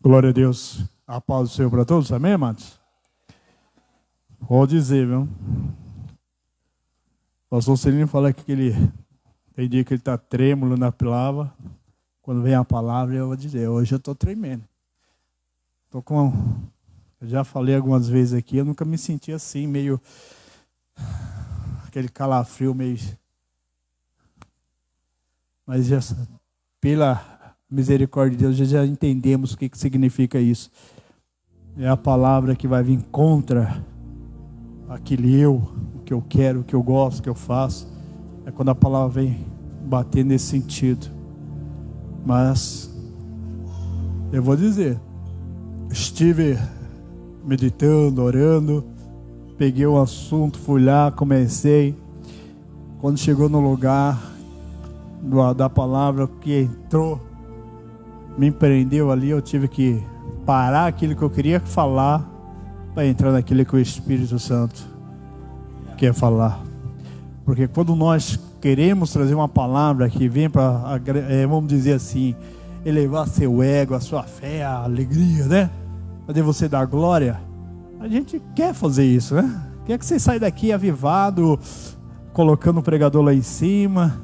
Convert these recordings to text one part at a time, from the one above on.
Glória a Deus. A paz do Senhor para todos, amém, amados? Pode dizer, viu? O pastor Celino fala que tem dia que ele está trêmulo na palavra. Quando vem a palavra, eu vou dizer, hoje eu estou tremendo. Eu já falei algumas vezes aqui, eu nunca me senti assim, meio... aquele calafrio meio... Mas já, pela misericórdia de Deus, já entendemos o que significa isso. É a palavra que vai vir contra o que eu quero, o que eu gosto, o que eu faço. É quando a palavra vem bater nesse sentido. Mas eu vou dizer, estive meditando, orando, peguei o assunto, fui lá, comecei. Quando chegou no lugar da palavra que entrou, me empreendeu ali, eu tive que parar aquilo que eu queria falar para entrar naquilo que o Espírito Santo quer falar. Porque quando nós queremos trazer uma palavra que vem para, vamos dizer assim, elevar seu ego, a sua fé, a alegria, né? Fazer você dar glória, a gente quer fazer isso, né? Quer que você saia daqui avivado, colocando o pregador lá em cima.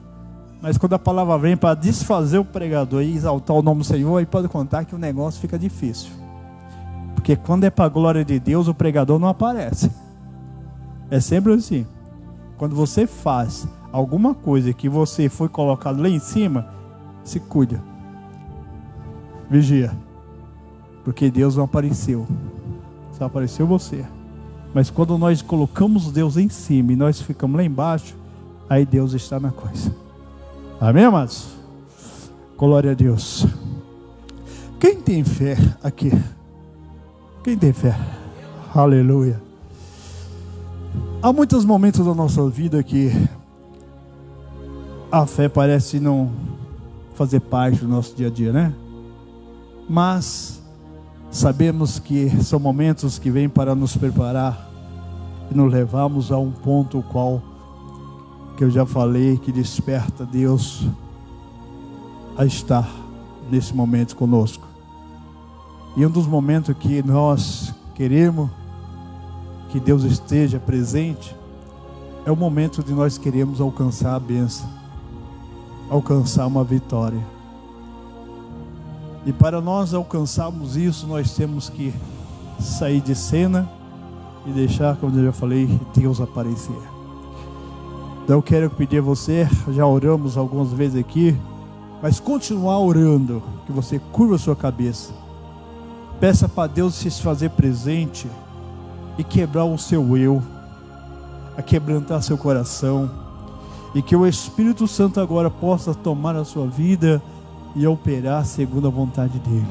Mas quando a palavra vem para desfazer o pregador e exaltar o nome do Senhor, aí pode contar que o negócio fica difícil. Porque quando é para a glória de Deus, o pregador não aparece. É sempre assim. Quando você faz alguma coisa que você foi colocado lá em cima, se cuida. Vigia. Porque Deus não apareceu. Só apareceu você. Mas quando nós colocamos Deus em cima e nós ficamos lá embaixo, aí Deus está na coisa. Amém, amados? Glória a Deus. Quem tem fé aqui? Quem tem fé? Aleluia. Há muitos momentos da nossa vida que a fé parece não fazer parte do nosso dia a dia, né? Mas sabemos que são momentos que vêm para nos preparar e nos levarmos a um ponto qual que eu já falei, que desperta Deus a estar nesse momento conosco. E um dos momentos que nós queremos que Deus esteja presente é o momento de nós queremos alcançar a bênção, alcançar uma vitória. E para nós alcançarmos isso, nós temos que sair de cena e deixar, como eu já falei, Deus aparecer. Então eu quero pedir a você, já oramos algumas vezes aqui, mas continuar orando, que você curva a sua cabeça. Peça para Deus se fazer presente e quebrar o seu eu, a quebrantar seu coração, e que o Espírito Santo agora possa tomar a sua vida e operar segundo a vontade dele.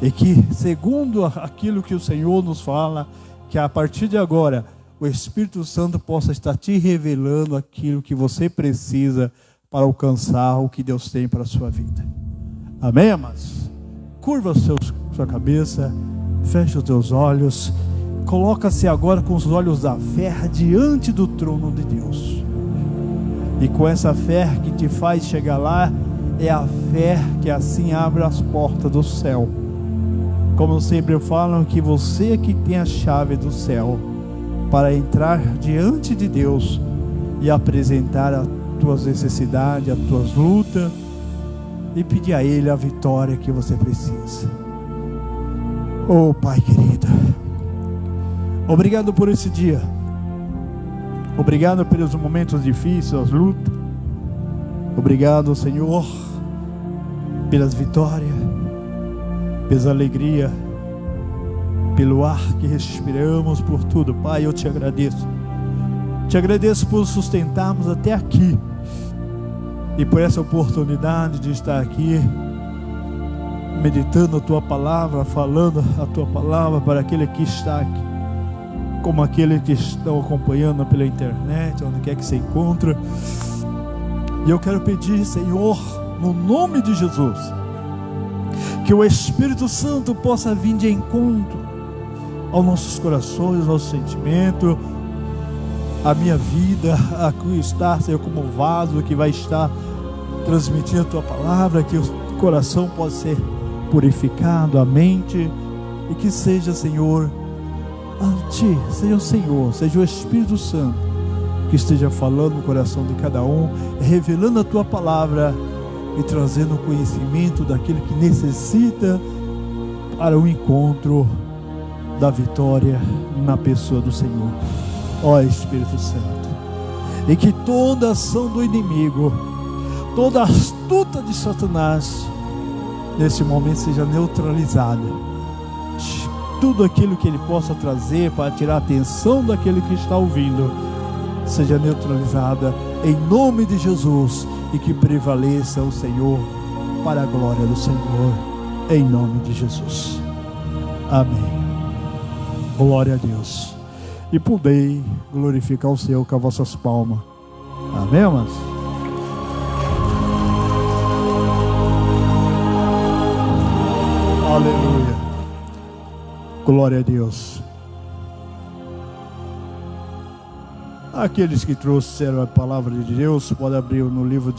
E que segundo aquilo que o Senhor nos fala, que a partir de agora o Espírito Santo possa estar te revelando aquilo que você precisa para alcançar o que Deus tem para a sua vida. Amém, amados? Curva sua cabeça, fecha os teus olhos, coloca-se agora com os olhos da fé diante do trono de Deus. E com essa fé que te faz chegar lá, é a fé que assim abre as portas do céu. Como sempre eu falo, que você que tem a chave do céu para entrar diante de Deus e apresentar as tuas necessidades, as tuas lutas e pedir a Ele a vitória que você precisa. Oh Pai querido, obrigado por esse dia, obrigado pelos momentos difíceis, as lutas, obrigado Senhor pelas vitórias, pela alegria, pelo ar que respiramos, por tudo. Pai, eu te agradeço. Te agradeço por sustentarmos até aqui e por essa oportunidade de estar aqui meditando a Tua Palavra, falando a Tua Palavra para aquele que está aqui, como aquele que estão acompanhando pela internet, onde quer que se encontre. E eu quero pedir, Senhor, no nome de Jesus, que o Espírito Santo possa vir de encontro aos nossos corações, aos nossos sentimentos, a minha vida, aqui está, Senhor, como vaso que vai estar transmitindo a Tua Palavra, que o coração possa ser purificado a mente, e que seja, Senhor, a Ti, seja o Senhor, seja o Espírito Santo que esteja falando no coração de cada um, revelando a Tua palavra e trazendo o conhecimento daquele que necessita para o encontro da vitória na pessoa do Senhor. Ó Espírito Santo, e que toda ação do inimigo, toda astuta de Satanás, nesse momento seja neutralizada. Tudo aquilo que ele possa trazer para tirar a atenção daquele que está ouvindo, seja neutralizada em nome de Jesus, e que prevaleça o Senhor para a glória do Senhor, em nome de Jesus. Amém. Glória a Deus. E podei glorificar o Senhor com as vossas palmas. Amém, irmãos? Aleluia. Glória a Deus. Aqueles que trouxeram a palavra de Deus, podem abrir no livro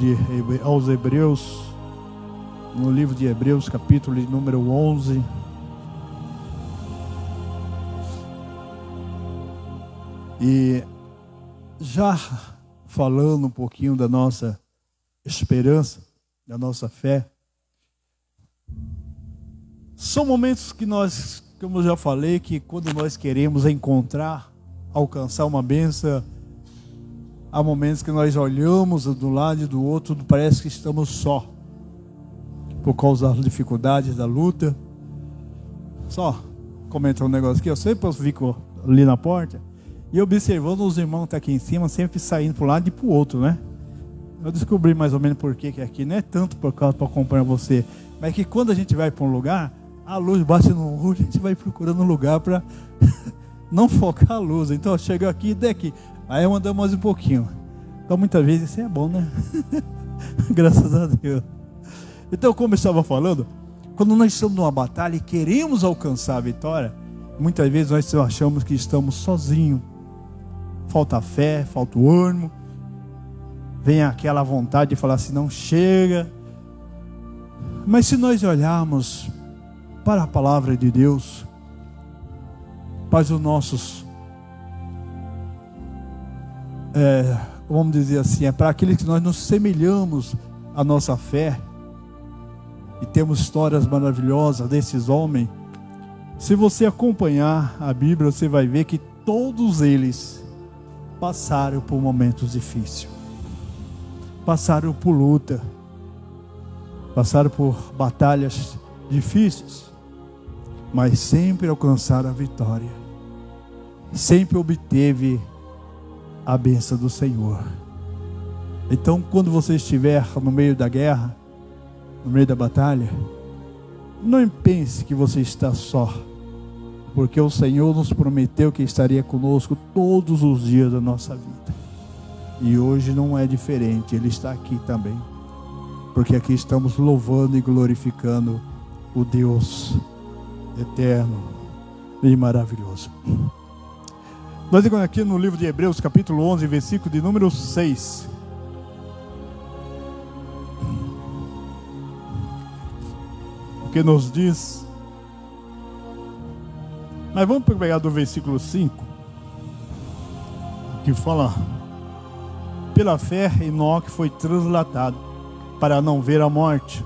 aos Hebreus, no livro de Hebreus, capítulo número 11. E já falando um pouquinho da nossa esperança, da nossa fé, são momentos que nós, como eu já falei, que quando nós queremos encontrar, alcançar uma bênção, há momentos que nós olhamos de um lado e do outro, parece que estamos só, por causa das dificuldades da luta. Só comentar um negócio aqui, eu sempre fico ali na porta e observando os irmãos que estão aqui em cima, sempre saindo para um lado e para o outro, né? Eu descobri mais ou menos por que aqui não é tanto por causa para acompanhar você, mas que quando a gente vai para um lugar, a luz bate no olho, a gente vai procurando um lugar para não focar a luz. Então chega aqui e daqui, aí andamos mais um pouquinho. Então muitas vezes isso é bom, né? Graças a Deus. Então, como eu estava falando, quando nós estamos numa batalha e queremos alcançar a vitória, muitas vezes nós achamos que estamos sozinhos. Falta fé, falta o ânimo, vem aquela vontade de falar assim, não chega. Mas se nós olharmos para a palavra de Deus, para os nossos, vamos dizer assim, é para aqueles que nós nos semelhamos à nossa fé, e temos histórias maravilhosas desses homens. Se você acompanhar a Bíblia, você vai ver que todos eles passaram por momentos difíceis, passaram por luta, passaram por batalhas difíceis, mas sempre alcançaram a vitória, sempre obteve a bênção do Senhor. Então, quando você estiver no meio da guerra, no meio da batalha, não pense que você está só, porque o Senhor nos prometeu que estaria conosco todos os dias da nossa vida, e hoje não é diferente. Ele está aqui também, porque aqui estamos louvando e glorificando o Deus eterno e maravilhoso. Nós estamos aqui no livro de Hebreus, capítulo 11, versículo de número 6. Que nos diz, mas vamos pegar do versículo 5, que fala: pela fé Enoque foi translatado para não ver a morte,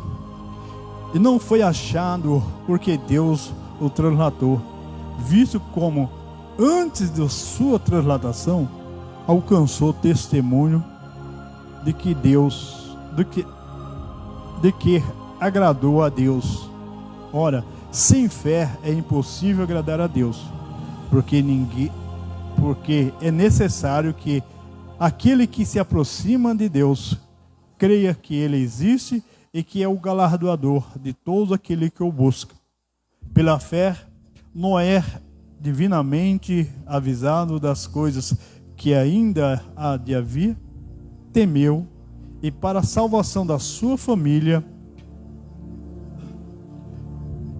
e não foi achado porque Deus o translatou, visto como antes de sua translatação alcançou testemunho de que agradou a Deus. Ora, sem fé é impossível agradar a Deus, porque é necessário que aquele que se aproxima de Deus creia que Ele existe e que é o galardoador de todos aqueles que o buscam. Pela fé, Noé, divinamente avisado das coisas que ainda há de haver, temeu, e para a salvação da sua família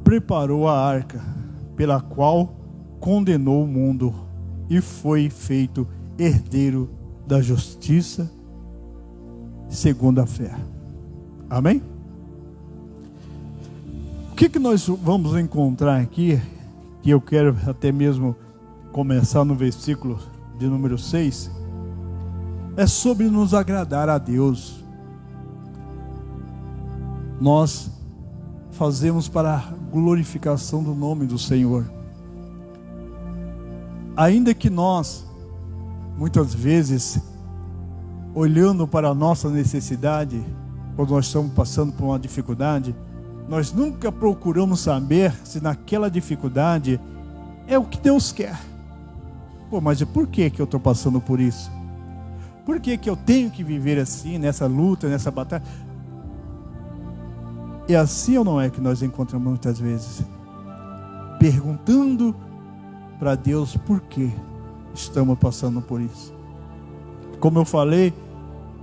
preparou a arca, pela qual condenou o mundo e foi feito herdeiro da justiça segundo a fé. Amém? O que nós vamos encontrar aqui, que eu quero até mesmo começar no versículo de número 6, é sobre nos agradar a Deus. Nós fazemos para a glorificação do nome do Senhor. Ainda que nós, muitas vezes, olhando para a nossa necessidade, quando nós estamos passando por uma dificuldade, nós nunca procuramos saber se naquela dificuldade é o que Deus quer. Pô, mas por que eu estou passando por isso? Por que eu tenho que viver assim, nessa luta, nessa batalha? E assim ou não é que nós encontramos muitas vezes? Perguntando para Deus por que estamos passando por isso. Como eu falei,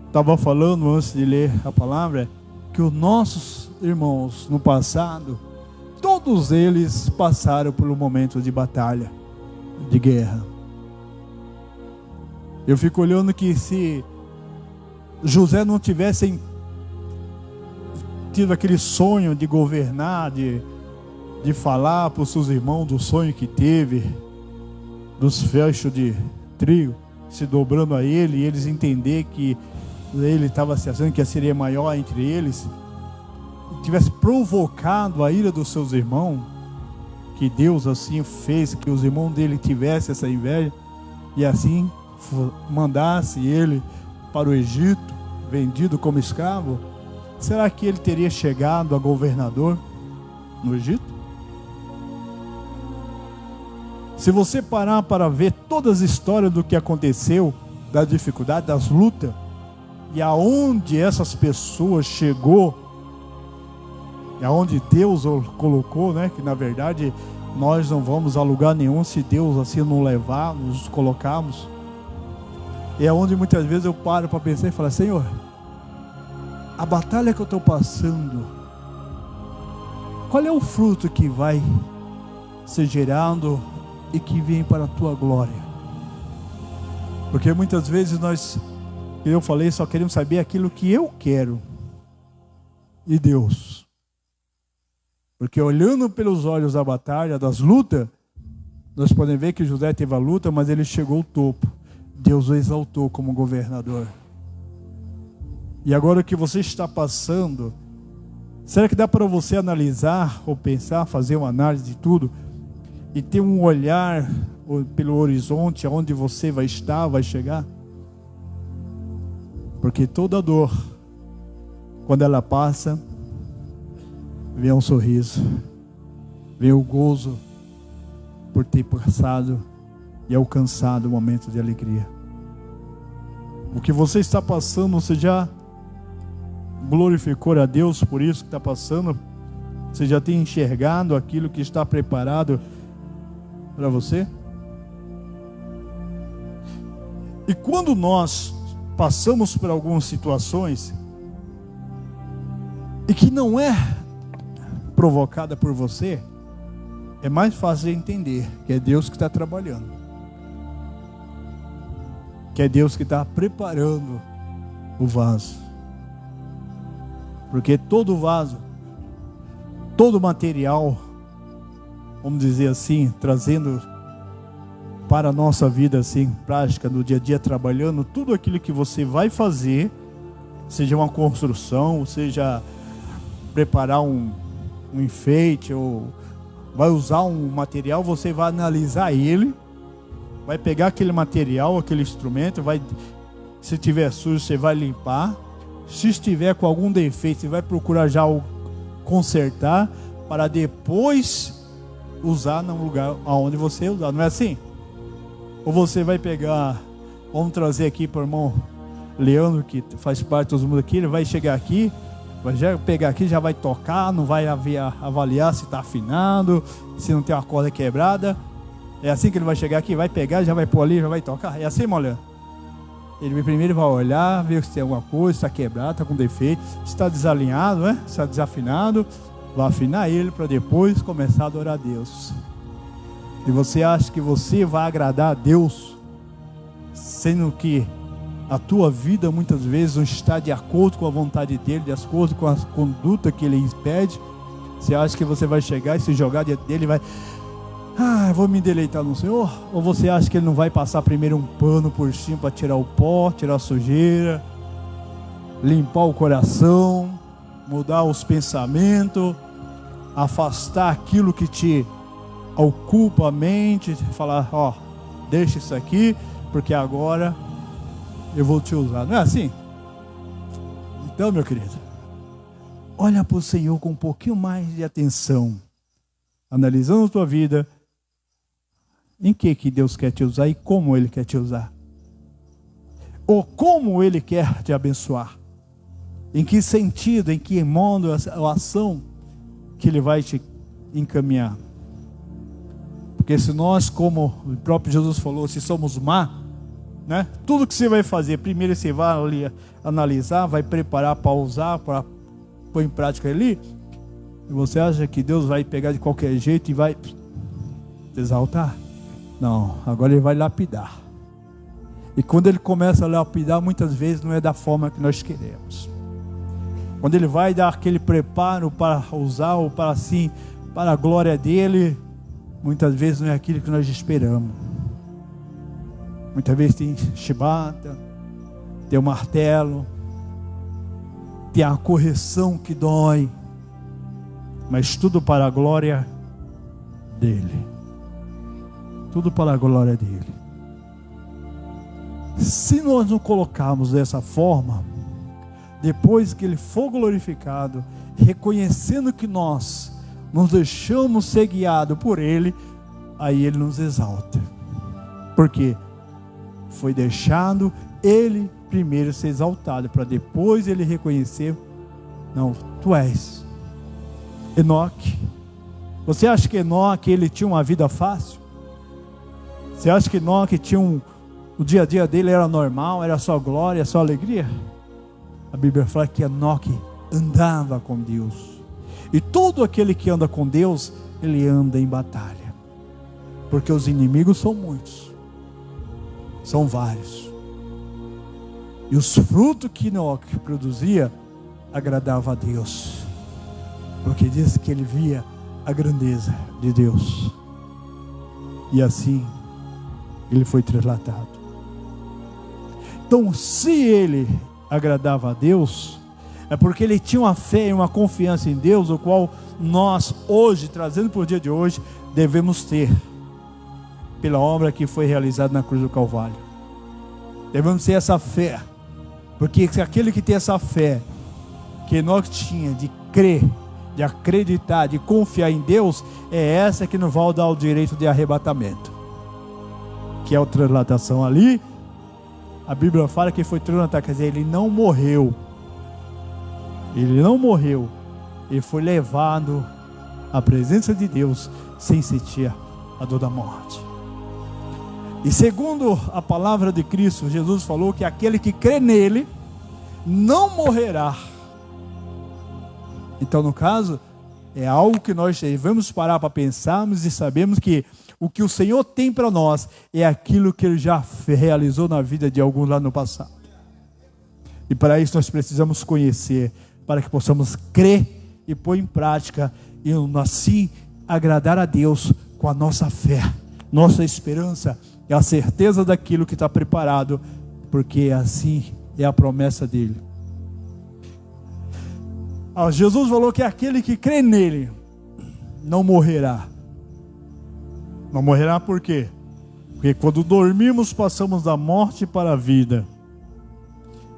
estava falando antes de ler a palavra, que os nossos irmãos no passado, todos eles passaram por um momento de batalha, de guerra. Eu fico olhando que se José não tivesse tido aquele sonho de governar, de falar para os seus irmãos do sonho que teve, dos fechos de trigo se dobrando a ele, e eles entender que ele estava se achando que seria maior entre eles, tivesse provocado a ira dos seus irmãos, que Deus assim fez que os irmãos dele tivessem essa inveja, e assim mandasse ele para o Egito, vendido como escravo, será que ele teria chegado a governador no Egito? Se você parar para ver todas as histórias do que aconteceu, da dificuldade, das lutas, e aonde essas pessoas chegou, e aonde Deus colocou, né? Que na verdade nós não vamos a lugar nenhum se Deus assim não levar, nos colocarmos. É onde muitas vezes eu paro para pensar e falar: Senhor, a batalha que eu estou passando, qual é o fruto que vai ser gerado e que vem para a tua glória? Porque muitas vezes nós, eu falei, só queremos saber aquilo que eu quero, e Deus, porque olhando pelos olhos da batalha, das lutas, nós podemos ver que José teve a luta, mas ele chegou ao topo. Deus o exaltou como governador. E agora o que você está passando, será que dá para você analisar ou pensar, fazer uma análise de tudo e ter um olhar pelo horizonte aonde você vai estar, vai chegar? Porque toda dor, quando ela passa, vem um sorriso, vem o gozo por ter passado e alcançado o momento de alegria. O que você está passando, você já glorificou a Deus por isso que está passando? Você já tem enxergado aquilo que está preparado para você? E quando nós passamos por algumas situações e que não é provocada por você, é mais fácil de entender que é Deus que está trabalhando, que é Deus que está preparando o vaso. Porque todo vaso, todo material, vamos dizer assim, trazendo para a nossa vida assim, prática, no dia a dia, trabalhando, tudo aquilo que você vai fazer, seja uma construção, seja preparar um enfeite, ou vai usar um material, você vai analisar ele, vai pegar aquele material, aquele instrumento, se tiver sujo, você vai limpar. Se estiver com algum defeito, você vai procurar já consertar, para depois usar no lugar onde você usar. Não é assim? Ou você vai pegar, vamos trazer aqui para o irmão Leandro, que faz parte dos mundos aqui, ele vai chegar aqui, vai já pegar aqui, já vai tocar, não vai avaliar se está afinado, se não tem uma corda quebrada. É assim que ele vai chegar aqui, vai pegar, já vai pôr ali, já vai tocar. É assim, irmão Leandro? Ele primeiro vai olhar, ver se tem alguma coisa, se está quebrado, está com defeito, se está desalinhado, né? Se está desafinado, vai afinar ele para depois começar a adorar a Deus. E você acha que você vai agradar a Deus, sendo que a tua vida muitas vezes não está de acordo com a vontade dele, de acordo com a conduta que ele pede? Você acha que você vai chegar e se jogar diante dele e vai... eu vou me deleitar no Senhor? Ou você acha que ele não vai passar primeiro um pano por cima para tirar o pó, tirar a sujeira, limpar o coração, mudar os pensamentos, afastar aquilo que te ocupa a mente, falar, deixa isso aqui, porque agora eu vou te usar. Não é assim? Então, meu querido, olha para o Senhor com um pouquinho mais de atenção, analisando a tua vida, em que Deus quer te usar e como Ele quer te usar, ou como Ele quer te abençoar, em que sentido, em que modo, a ação que Ele vai te encaminhar. Porque se nós, como o próprio Jesus falou, se somos né? Tudo que você vai fazer, primeiro você vai ali analisar, vai preparar para usar, para pôr em prática ali. E você acha que Deus vai pegar de qualquer jeito e vai te exaltar? Não, agora Ele vai lapidar. E quando Ele começa a lapidar, muitas vezes não é da forma que nós queremos. Quando Ele vai dar aquele preparo para usar ou para assim, para a glória dEle, muitas vezes não é aquilo que nós esperamos. Muitas vezes tem chibata, tem o martelo, tem a correção que dói, mas tudo para a glória dEle. Tudo para a glória dEle. Se nós não colocarmos dessa forma, depois que Ele for glorificado, reconhecendo que nós nos deixamos ser guiados por Ele, aí Ele nos exalta. Por quê? Foi deixado Ele primeiro ser exaltado, para depois Ele reconhecer, não, tu és Enoque. Você acha que Enoque, ele tinha uma vida fácil? Você acha que Enoque tinha o dia a dia dele era normal, era só glória, só alegria? A Bíblia fala que Enoque andava com Deus. E todo aquele que anda com Deus, ele anda em batalha. Porque os inimigos são muitos. São vários. E os frutos que Enoque produzia, agradava a Deus. Porque diz que ele via a grandeza de Deus. E assim, ele foi translatado. Então, se ele agradava a Deus, é porque ele tinha uma fé e uma confiança em Deus, o qual nós hoje, trazendo para o dia de hoje, devemos ter, pela obra que foi realizada na cruz do Calvário. Devemos ter essa fé, porque aquele que tem essa fé, que nós tinha de crer, de acreditar, de confiar em Deus, é essa que nos vai dar o direito de arrebatamento, que é a translatação ali. A Bíblia fala que foi translatado, quer dizer, ele não morreu. Ele não morreu. Ele foi levado à presença de Deus sem sentir a dor da morte. E segundo a palavra de Cristo, Jesus falou que aquele que crê nele não morrerá. Então, no caso, é algo que nós devemos parar para pensarmos e sabemos que o que o Senhor tem para nós é aquilo que Ele já realizou na vida de alguns lá no passado. E para isso nós precisamos conhecer, para que possamos crer e pôr em prática, e assim agradar a Deus com a nossa fé, nossa esperança e a certeza daquilo que está preparado, porque assim é a promessa dEle. Jesus falou que aquele que crê nele não morrerá. Não morrerá por quê? Porque quando dormimos passamos da morte para a vida.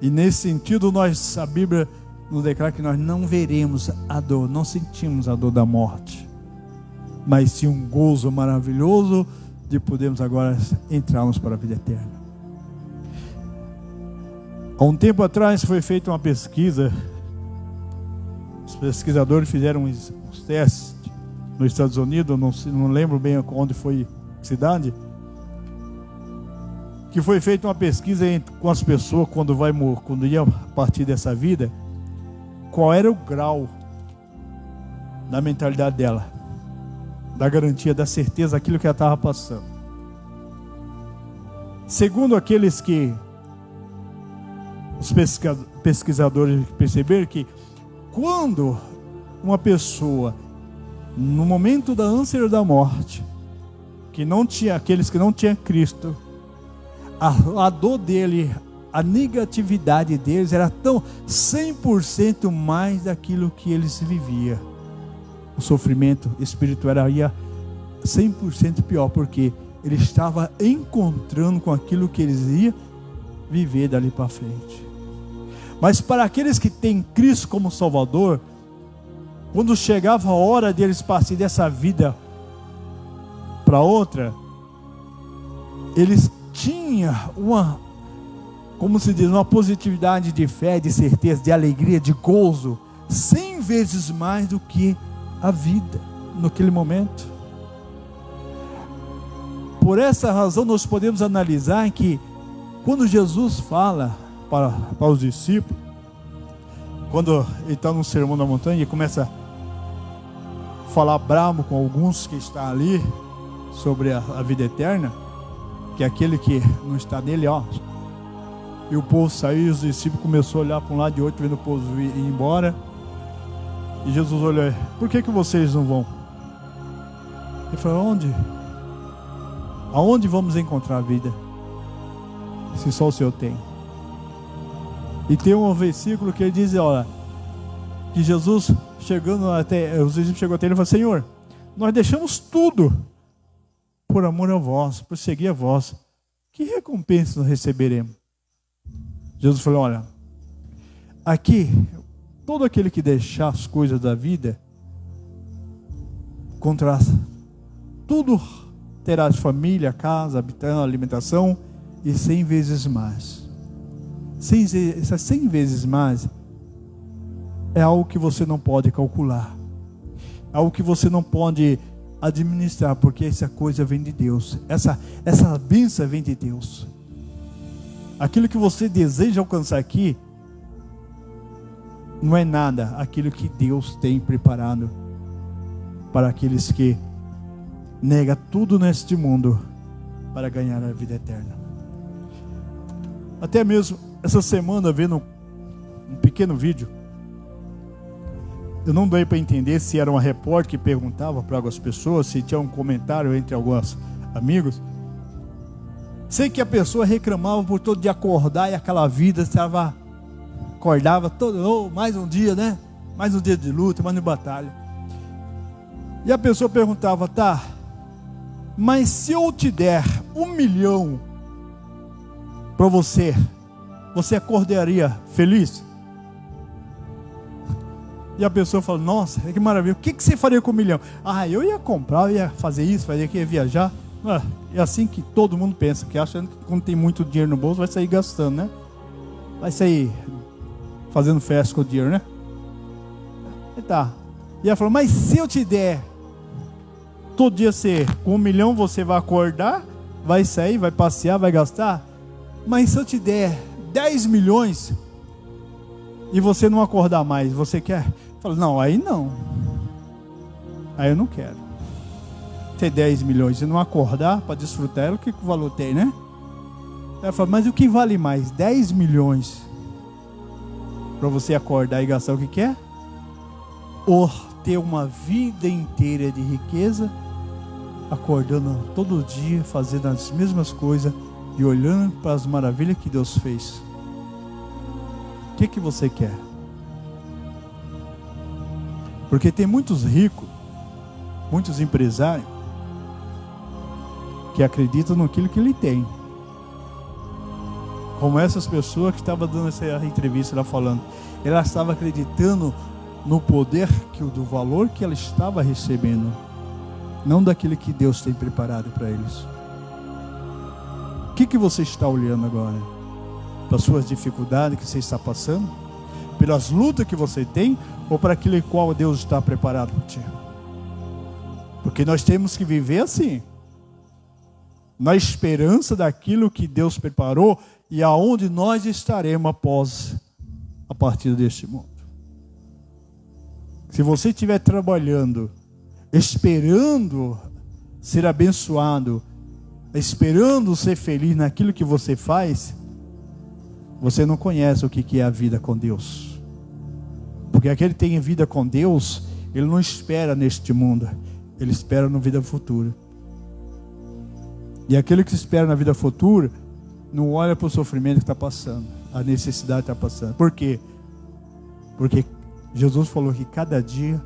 E nesse sentido a Bíblia nos declara que nós não veremos a dor, não sentimos a dor da morte, mas sim um gozo maravilhoso de podermos agora entrarmos para a vida eterna. Há um tempo atrás foi feita uma pesquisa. Os pesquisadores fizeram uns testes nos Estados Unidos, não lembro bem onde foi a cidade, que foi feita uma pesquisa com as pessoas quando ia partir dessa vida, qual era o grau da mentalidade dela, da garantia, da certeza daquilo que ela estava passando. Segundo aqueles que os pesquisadores perceberam que quando uma pessoa no momento da ânsia da morte, aqueles que não tinham Cristo, a dor dele, a negatividade deles era tão 100% mais daquilo que eles viviam. O sofrimento espiritual era 100% pior, porque ele estava encontrando com aquilo que eles iam viver dali para frente. Mas para aqueles que têm Cristo como Salvador, quando chegava a hora deles partir dessa vida para outra, eles tinham uma positividade de fé, de certeza, de alegria, de gozo, 100 vezes mais do que a vida naquele momento. Por essa razão nós podemos analisar que quando Jesus fala para os discípulos, quando ele está no Sermão da Montanha e começa a falar bravo com alguns que estão ali sobre a vida eterna, que é aquele que não está nele, e o povo saiu, e os discípulos começaram a olhar para um lado e outro, vendo o povo ir embora, e Jesus olhou: por que vocês não vão? Ele falou: aonde vamos encontrar a vida, se só o Senhor tem? E tem um versículo que ele diz, olha, que Jesus chegando até, os discípulos chegou até ele e falou: Senhor, nós deixamos tudo por amor a vós, por seguir a vós, que recompensa nós receberemos? Jesus falou: olha, aqui, todo aquele que deixar as coisas da vida, contra tudo terá de família, casa, habitação, alimentação, e 100 vezes mais. Essas 100 vezes mais é algo que você não pode calcular, é algo que você não pode administrar, porque essa coisa vem de Deus, essa bênção vem de Deus. Aquilo que você deseja alcançar aqui não é nada aquilo que Deus tem preparado para aqueles que negam tudo neste mundo para ganhar a vida eterna. Até mesmo essa semana, vendo um pequeno vídeo, eu não dei para entender se era uma repórter que perguntava para algumas pessoas, se tinha um comentário entre alguns amigos. Sei que a pessoa reclamava por todo dia acordar, e aquela vida acordava todo, mais um dia, né? Mais um dia de luta, mais uma batalha. E a pessoa perguntava: tá, mas se eu te der 1 milhão para você acordaria feliz? E a pessoa fala: nossa, que maravilha, o que você faria com 1 milhão? Eu ia comprar, eu ia fazer isso, fazer aquilo, ia viajar. É assim que todo mundo pensa, que acha que quando tem muito dinheiro no bolso vai sair gastando, né? Vai sair fazendo festa com o dinheiro, né? E tá. E ela falou: mas se eu te der todo dia com 1 milhão, você vai acordar, vai sair, vai passear, vai gastar. Mas se eu te der 10 milhões e você não acordar mais, você quer? Fala: não, aí não. Aí eu não quero. Ter 10 milhões e não acordar para desfrutar ela, o que valor tem, né? Ela fala: mas o que vale mais? 10 milhões para você acordar e gastar o que quer? Ou ter uma vida inteira de riqueza, acordando todo dia, fazendo as mesmas coisas e olhando para as maravilhas que Deus fez? O que você quer? Porque tem muitos ricos, muitos empresários que acreditam naquilo que ele tem, como essas pessoas que estavam dando essa entrevista lá falando. Ela estava acreditando no poder, do valor que ela estava recebendo, não daquilo que Deus tem preparado para eles. O que você está olhando agora? Para as suas dificuldades que você está passando? Pelas lutas que você tem? Ou para aquilo qual Deus está preparado para ti? Porque nós temos que viver assim, na esperança daquilo que Deus preparou e aonde nós estaremos a partir deste mundo. Se você estiver trabalhando, esperando ser abençoado, esperando ser feliz naquilo que você faz, você não conhece o que é a vida com Deus. Porque aquele que tem vida com Deus, Ele não espera neste mundo, ele espera na vida futura. E aquele que espera na vida futura não olha para o sofrimento que está passando, a necessidade que está passando. Por quê? Porque Jesus falou que cada dia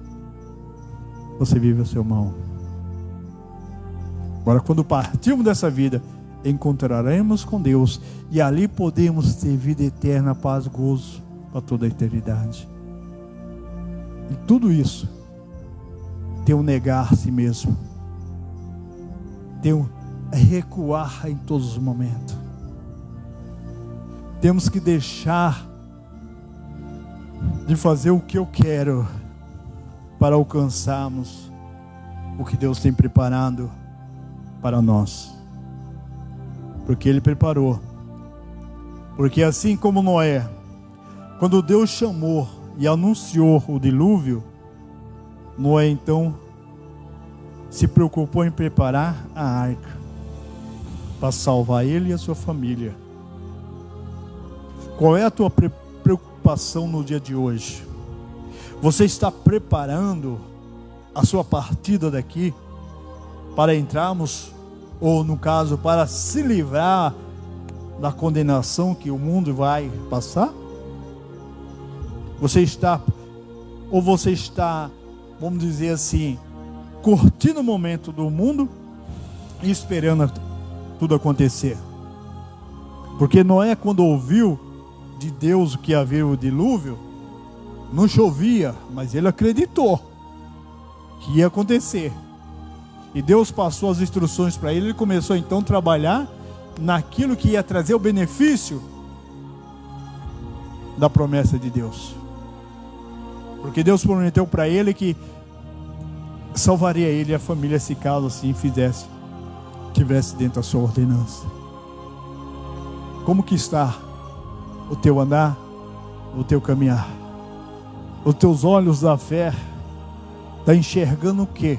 você vive o seu mal. Agora, quando partirmos dessa vida, encontraremos com Deus, e ali podemos ter vida eterna, paz, gozo para toda a eternidade. E tudo isso tem um negar a si mesmo, tem um recuar em todos os momentos. Temos que deixar de fazer o que eu quero para alcançarmos o que Deus tem preparado para nós. Porque Ele preparou. Porque assim como Noé, quando Deus chamou e anunciou o dilúvio, Noé então se preocupou em preparar a arca para salvar ele e a sua família. Qual é a tua preocupação no dia de hoje? Você está preparando a sua partida daqui para entrarmos, ou no caso, para se livrar da condenação que o mundo vai passar? Você está, vamos dizer assim, curtindo o momento do mundo e esperando tudo acontecer? Porque Noé, quando ouviu de Deus que havia o dilúvio, não chovia, mas ele acreditou que ia acontecer. E Deus passou as instruções para ele, ele começou então a trabalhar naquilo que ia trazer o benefício da promessa de Deus. Porque Deus prometeu para ele que salvaria ele e a família, se caso assim tivesse dentro da sua ordenança. Como que está o teu andar, o teu caminhar? Os teus olhos da fé estão enxergando o quê?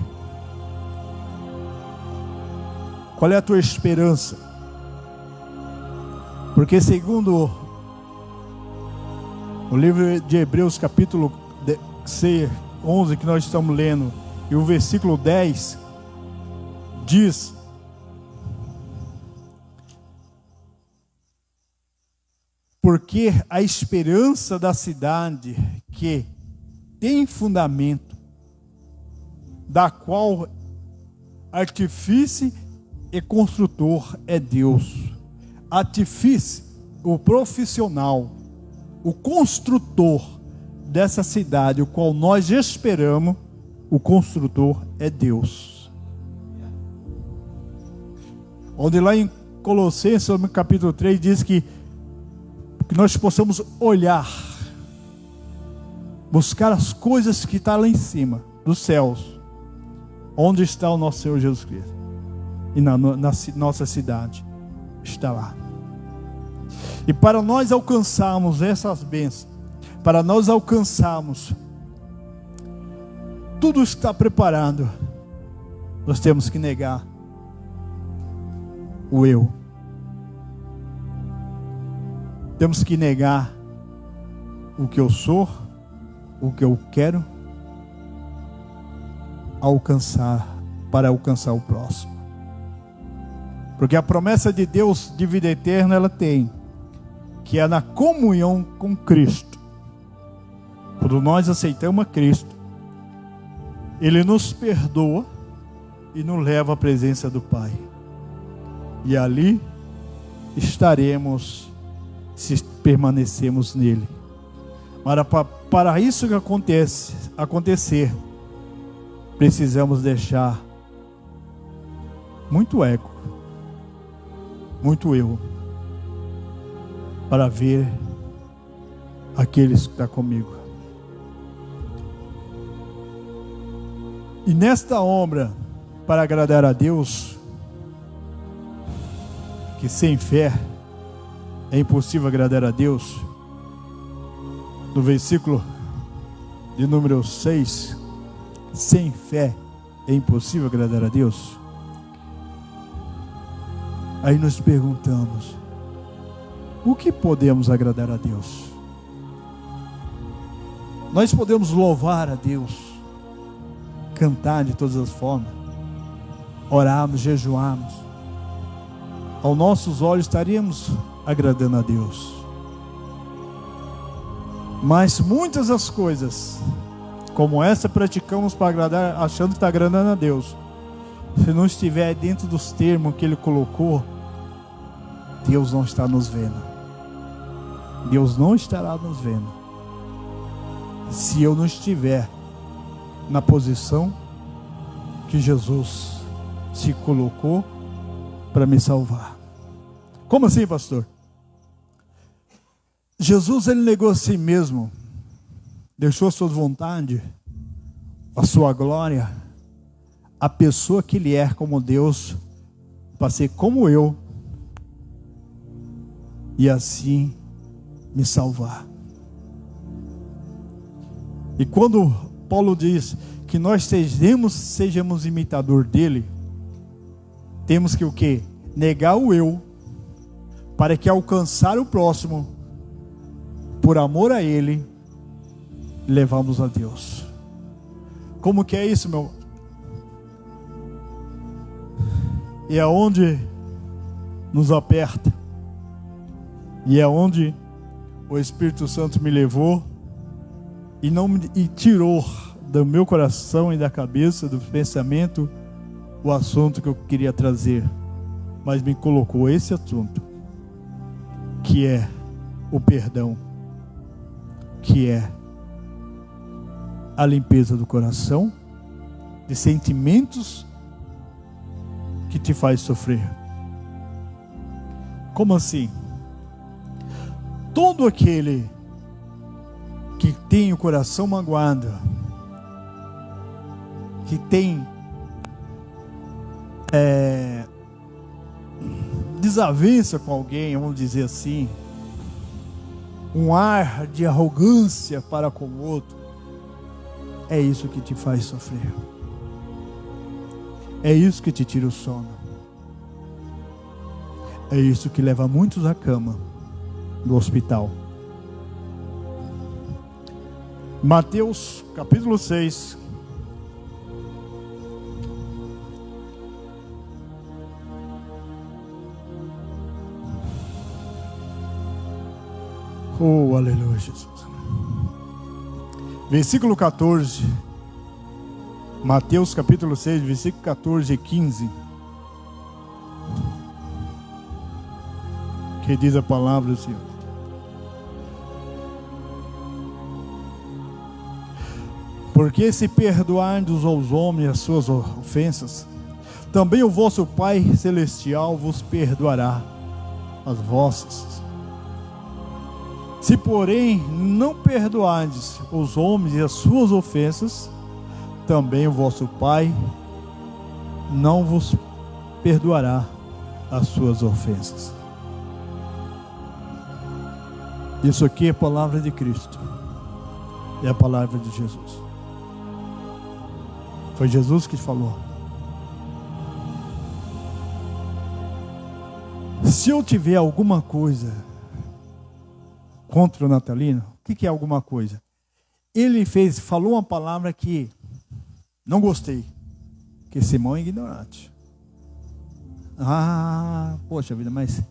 Qual é a tua esperança? Porque segundo o livro de Hebreus capítulo 11 que nós estamos lendo, e o versículo 10 diz: porque a esperança da cidade que tem fundamento, da qual artífice e construtor é Deus. Artífice, o profissional, o construtor dessa cidade, o qual nós esperamos, o construtor é Deus. Onde lá em Colossenses, no capítulo 3, diz que nós possamos olhar, buscar as coisas que estão lá em cima, dos céus, onde está o nosso Senhor Jesus Cristo, e na nossa cidade está lá. E para nós alcançarmos essas bênçãos, para nós alcançarmos tudo está preparado, nós temos que negar o eu. Temos que negar o que eu sou, o que eu quero alcançar, para alcançar o próximo. Porque a promessa de Deus de vida eterna ela tem, que é na comunhão com Cristo. Quando nós aceitamos a Cristo, Ele nos perdoa e nos leva à presença do Pai. E ali estaremos, se permanecemos nele. Para isso que acontecer, precisamos deixar muito ego, muito eu, para ver aqueles que estão comigo. E nesta obra, para agradar a Deus, que sem fé é impossível agradar a Deus, no versículo de número 6, sem fé é impossível agradar a Deus. Aí nós perguntamos, o que podemos agradar a Deus? Nós podemos louvar a Deus, cantar de todas as formas, orarmos, jejuarmos, aos nossos olhos estaríamos agradando a Deus. Mas muitas das coisas, como essa, praticamos para agradar, achando que está agradando a Deus. Se não estiver dentro dos termos que Ele colocou, Deus não está nos vendo. Deus não estará nos vendo se eu não estiver na posição que Jesus se colocou para me salvar. Como assim, pastor? Jesus, ele negou a si mesmo, deixou a sua vontade, a sua glória, a pessoa que ele é como Deus, para ser como eu, e assim me salvar. E quando Paulo diz que nós sejamos imitador dele, temos que o quê? Negar o eu, para que alcançar o próximo, por amor a ele, levamos a Deus. Como que é isso, meu? E é onde nos aperta, e é onde o Espírito Santo me levou e tirou do meu coração e da cabeça, do pensamento, o assunto que eu queria trazer, mas me colocou esse assunto, que é o perdão, que é a limpeza do coração, de sentimentos que te faz sofrer. Como assim? Todo aquele que tem o coração magoado, que tem desavença com alguém, vamos dizer assim, um ar de arrogância para com o outro, é isso que te faz sofrer. É isso que te tira o sono. É isso que leva muitos à cama do hospital. Mateus capítulo 6. Oh, aleluia, Jesus. Versículo 14. Mateus capítulo 6, versículo 14 e 15. Que diz a palavra do Senhor. Porque se perdoardes aos homens as suas ofensas, também o vosso Pai Celestial vos perdoará as vossas. Se porém não perdoardes os homens e as suas ofensas, também o vosso Pai não vos perdoará as suas ofensas. Isso aqui é a palavra de Cristo, é a palavra de Jesus. Foi Jesus que falou. Se eu tiver alguma coisa contra o Natalino, o que é alguma coisa? Ele falou uma palavra que não gostei, que esse irmão é ignorante. Poxa vida, mas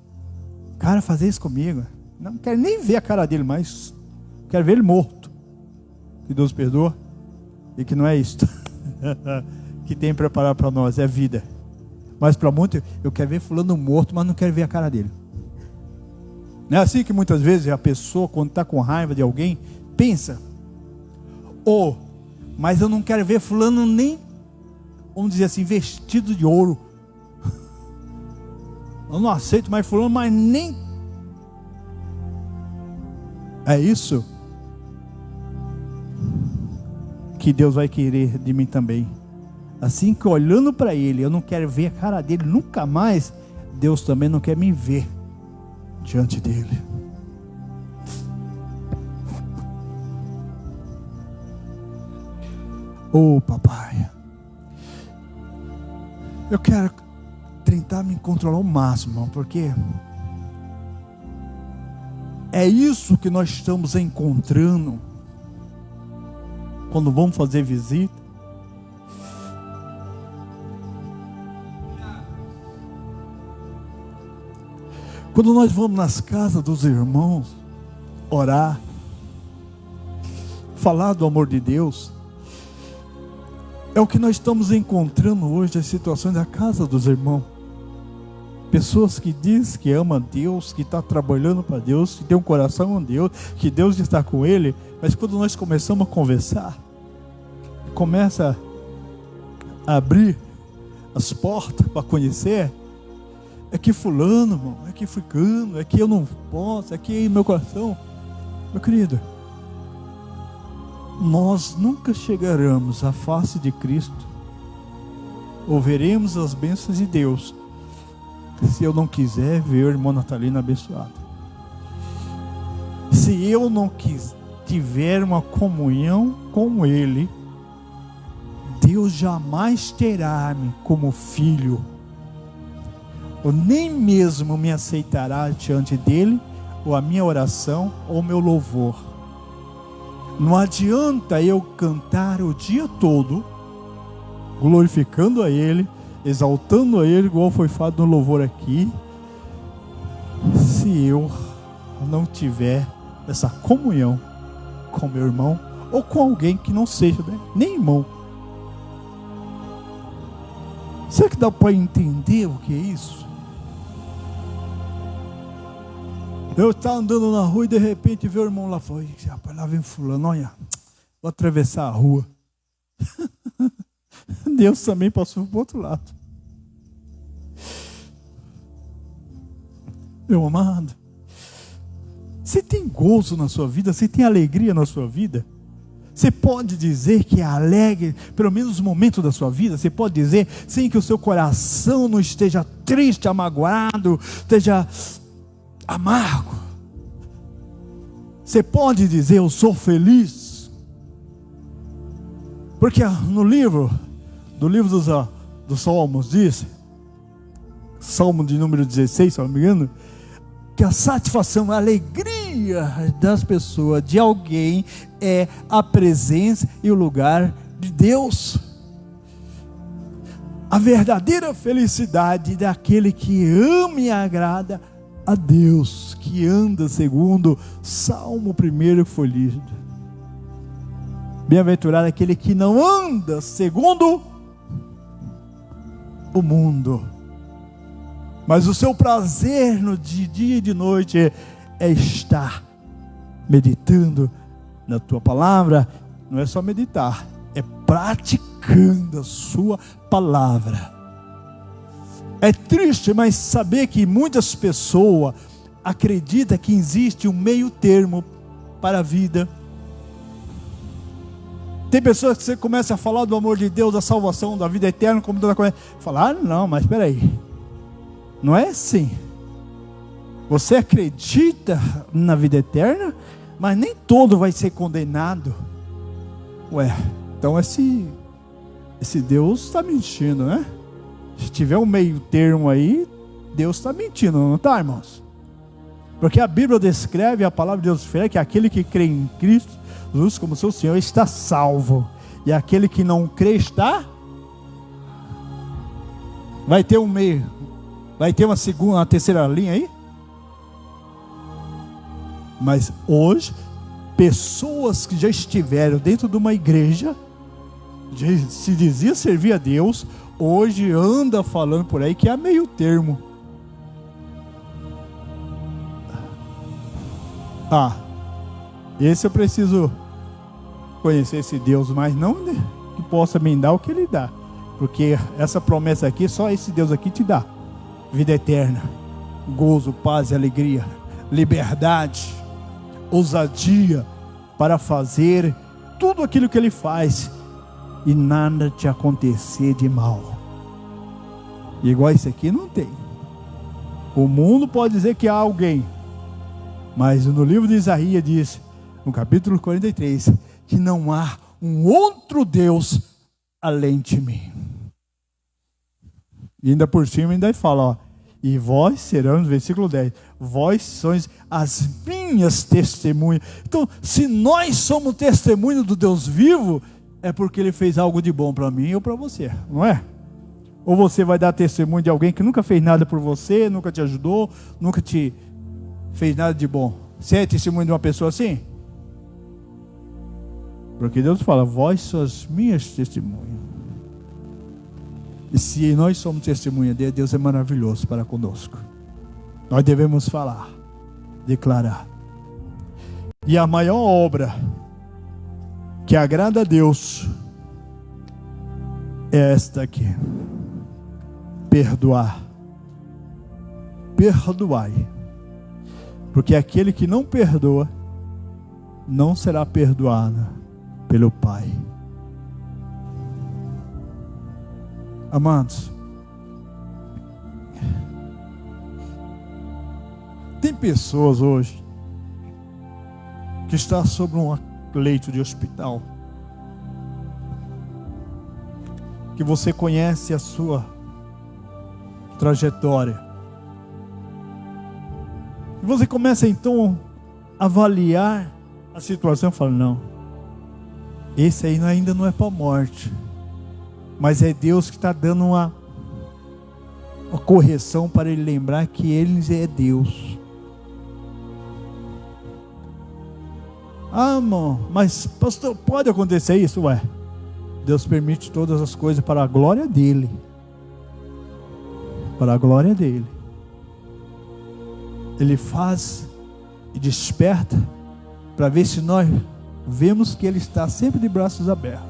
cara, fazer isso comigo, não quero nem ver a cara dele mais, quero ver ele morto. Que Deus perdoa e que não é isto que tem preparado para nós, é vida. Mas para muitos, eu quero ver fulano morto, mas não quero ver a cara dele. Não é assim que muitas vezes a pessoa, quando está com raiva de alguém, pensa: mas eu não quero ver fulano nem, vamos dizer assim, vestido de ouro. Eu não aceito mais fulano, mas nem. É isso que Deus vai querer de mim também. Assim que olhando para Ele, eu não quero ver a cara dele nunca mais, Deus também não quer me ver diante dele. Papai, eu quero tentar me controlar ao máximo, porque é isso que nós estamos encontrando quando vamos fazer visita. Quando nós vamos nas casas dos irmãos, orar, falar do amor de Deus, é o que nós estamos encontrando hoje, as situações da casa dos irmãos. Pessoas que dizem que amam Deus, que estão trabalhando para Deus, que tem um coração com Deus, que Deus está com ele, mas quando nós começamos a conversar, começa a abrir as portas para conhecer, é que fulano, irmão, é que ficando, é que eu não posso, é que meu coração. Meu querido, nós nunca chegaremos à face de Cristo, ou veremos as bênçãos de Deus, se eu não quiser ver o irmão Natalino abençoado. Se eu não tiver uma comunhão com ele, Deus jamais terá-me como filho, ou nem mesmo me aceitará diante dele, ou a minha oração, ou o meu louvor. Não adianta eu cantar o dia todo, glorificando a ele, exaltando a ele, igual foi falado no louvor aqui, se eu não tiver essa comunhão com meu irmão, ou com alguém que não seja, né? Nem irmão. Será que dá para entender o que é isso? Eu estava andando na rua e de repente vi o irmão lá fora. Rapaz, lá vem fulano, olha, vou atravessar a rua. Deus também passou para o outro lado. Meu amado, você tem gozo na sua vida? Você tem alegria na sua vida? Você pode dizer que é alegre, pelo menos no momento da sua vida? Você pode dizer, sem que o seu coração não esteja triste, amagoado, esteja amargo? Você pode dizer, eu sou feliz? Porque no livro dos Salmos diz, Salmo de número 16, se não me engano, que a satisfação, a alegria das pessoas, de alguém, é a presença e o lugar de Deus. A verdadeira felicidade daquele que ama e agrada a Deus, que anda segundo Salmo 1 que foi lido. Bem-aventurado aquele que não anda segundo o mundo, mas o seu prazer no dia e de noite é estar meditando na tua palavra. Não é só meditar, é praticando a sua palavra. É triste, mas saber que muitas pessoas acreditam que existe um meio termo para a vida. Tem pessoas que você começa a falar do amor de Deus, da salvação, da vida eterna, como toda coisa, falar, não, mas espera aí, não é assim. Você acredita na vida eterna, mas nem todo vai ser condenado. Ué, então esse Deus está mentindo, né? Se tiver um meio termo aí, Deus está mentindo, não está, irmãos? Porque a Bíblia descreve, a palavra de Deus fala que aquele que crê em Cristo Jesus como seu Senhor está salvo, e aquele que não crê está, vai ter um meio, vai ter uma terceira linha aí. Mas hoje, pessoas que já estiveram dentro de uma igreja, se dizia servir a Deus, hoje anda falando por aí que é meio termo. Esse eu preciso conhecer esse Deus, mas não que possa me dar o que Ele dá, porque essa promessa aqui, só esse Deus aqui te dá vida eterna, gozo, paz e alegria, liberdade, ousadia para fazer tudo aquilo que Ele faz e nada te acontecer de mal. E igual isso aqui não tem. O mundo pode dizer que há alguém, mas no livro de Isaías diz, no capítulo 43, que não há um outro Deus além de mim. E ainda por cima ainda fala, e vós serão, no versículo 10, vós sois as minhas testemunhas. Então, se nós somos testemunhas do Deus vivo, é porque Ele fez algo de bom para mim ou para você, não é? Ou você vai dar testemunho de alguém que nunca fez nada por você, nunca te ajudou, nunca te fez nada de bom? Você é testemunho de uma pessoa assim? Porque Deus fala, vós sois minhas testemunhas. E se nós somos testemunha dele, Deus é maravilhoso para conosco. Nós devemos falar, declarar. E a maior obra que agrada a Deus é esta aqui: perdoar. Perdoai. Porque aquele que não perdoa não será perdoado pelo Pai. Amados, tem pessoas hoje que estão sobre um leito de hospital, que você conhece a sua trajetória, e você começa então a avaliar a situação e fala, não, esse aí ainda não é para a morte, mas é Deus que está dando uma correção para ele lembrar que ele é Deus. Ah, irmão, mas pastor, pode acontecer isso? Ué, Deus permite todas as coisas para a glória dele. Para a glória dele. Ele faz e desperta para ver se nós vemos que ele está sempre de braços abertos.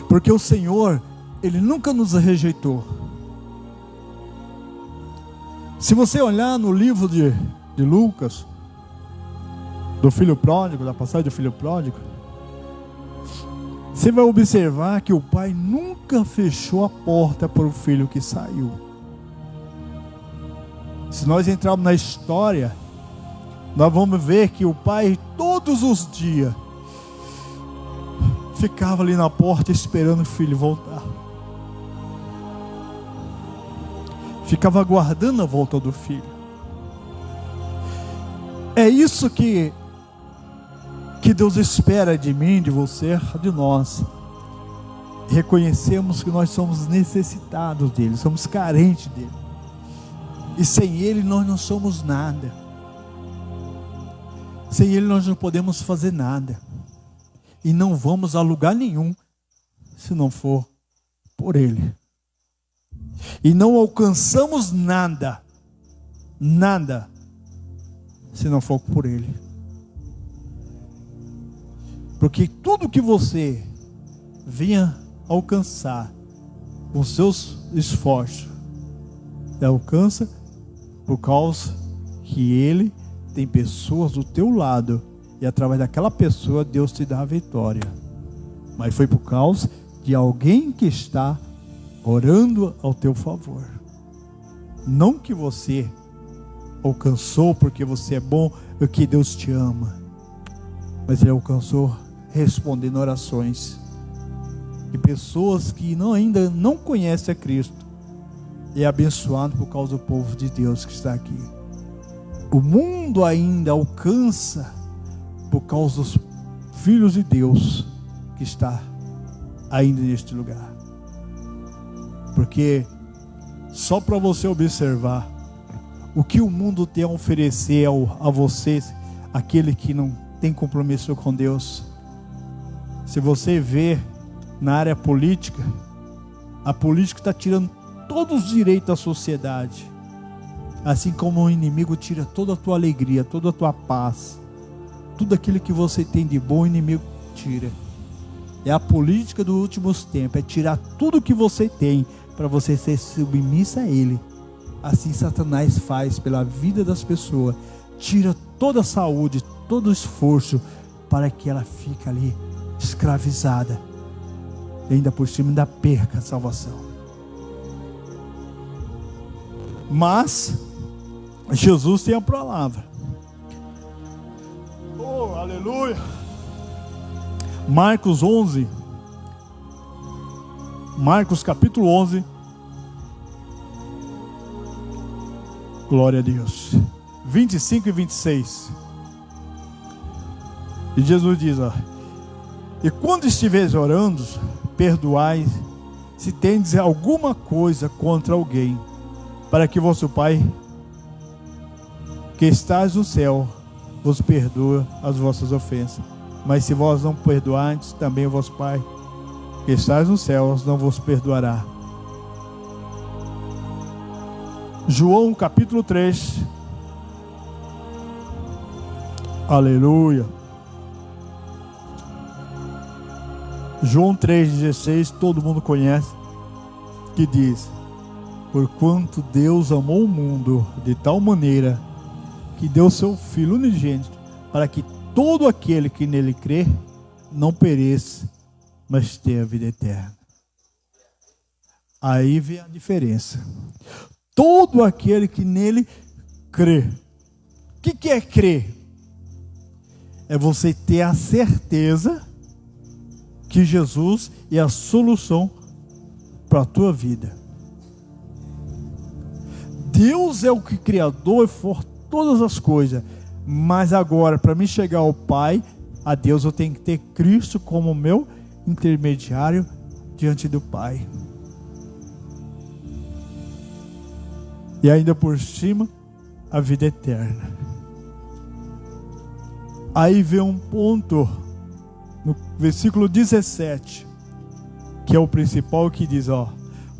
Porque o Senhor, ele nunca nos rejeitou. Se você olhar no livro de Lucas, do filho pródigo, da passagem do filho pródigo, você vai observar que o pai nunca fechou a porta para o filho que saiu. Se nós entrarmos na história, nós vamos ver que o pai todos os dias ficava ali na porta esperando o filho voltar. Ficava aguardando a volta do filho. É isso que Deus espera de mim, de você, de nós. Reconhecemos que nós somos necessitados dele, somos carentes dele. E sem ele nós não somos nada. Sem ele nós não podemos fazer nada. E não vamos a lugar nenhum se não for por ele. E não alcançamos nada, se não for por ele. Porque tudo que você venha alcançar com seus esforços, alcança por causa que ele tem pessoas do teu lado, e através daquela pessoa Deus te dá a vitória. Mas foi por causa de alguém que está orando ao teu favor. Não que você alcançou porque você é bom, porque Deus te ama, mas ele alcançou respondendo orações de pessoas que ainda não conhecem a Cristo, e é abençoado por causa do povo de Deus que está aqui. O mundo ainda alcança por causa dos filhos de Deus que está ainda neste lugar. Porque só para você observar o que o mundo tem a oferecer a você, aquele que não tem compromisso com Deus. Se você vê na área política, a política está tirando todos os direitos da sociedade, assim como o inimigo tira toda a tua alegria, toda a tua paz, tudo aquilo que você tem de bom, o inimigo tira. É a política dos últimos tempos, é tirar tudo que você tem para você ser submissa a ele. Assim Satanás faz pela vida das pessoas, tira toda a saúde, todo o esforço, para que ela fique ali escravizada, e ainda por cima ainda perca a salvação. Mas Jesus tem a palavra. Oh, aleluia. Marcos capítulo 11. Glória a Deus. 25 e 26. E Jesus diz, E quando estiveres orando, perdoai se tendes alguma coisa contra alguém, para que vosso Pai, que estás no céu, vos perdoe as vossas ofensas. Mas se vós não perdoardes, também o vosso Pai, que estás no céu, não vos perdoará. João capítulo 3. Aleluia. João 3,16, todo mundo conhece, que diz: porquanto Deus amou o mundo de tal maneira que deu seu Filho unigênito, para que todo aquele que nele crê não pereça, mas tenha a vida eterna. Aí vem a diferença. Todo aquele que nele crê. O que é crer? É você ter a certeza que Jesus é a solução para a tua vida. Deus é o que criador e for todas as coisas, mas agora, para mim chegar ao Pai, a Deus, eu tenho que ter Cristo como meu intermediário diante do Pai. E ainda por cima, a vida eterna. Aí vem um ponto no versículo 17, que é o principal, que diz,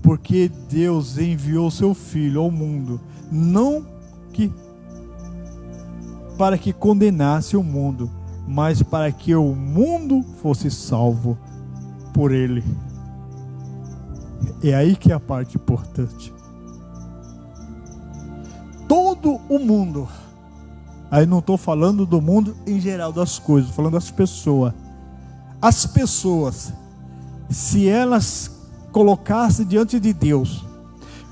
porque Deus enviou seu Filho ao mundo, não para que condenasse o mundo, mas para que o mundo fosse salvo por ele. É aí que é a parte importante. Todo o mundo, aí não estou falando do mundo em geral das coisas, estou falando das pessoas. As pessoas, se elas colocassem diante de Deus,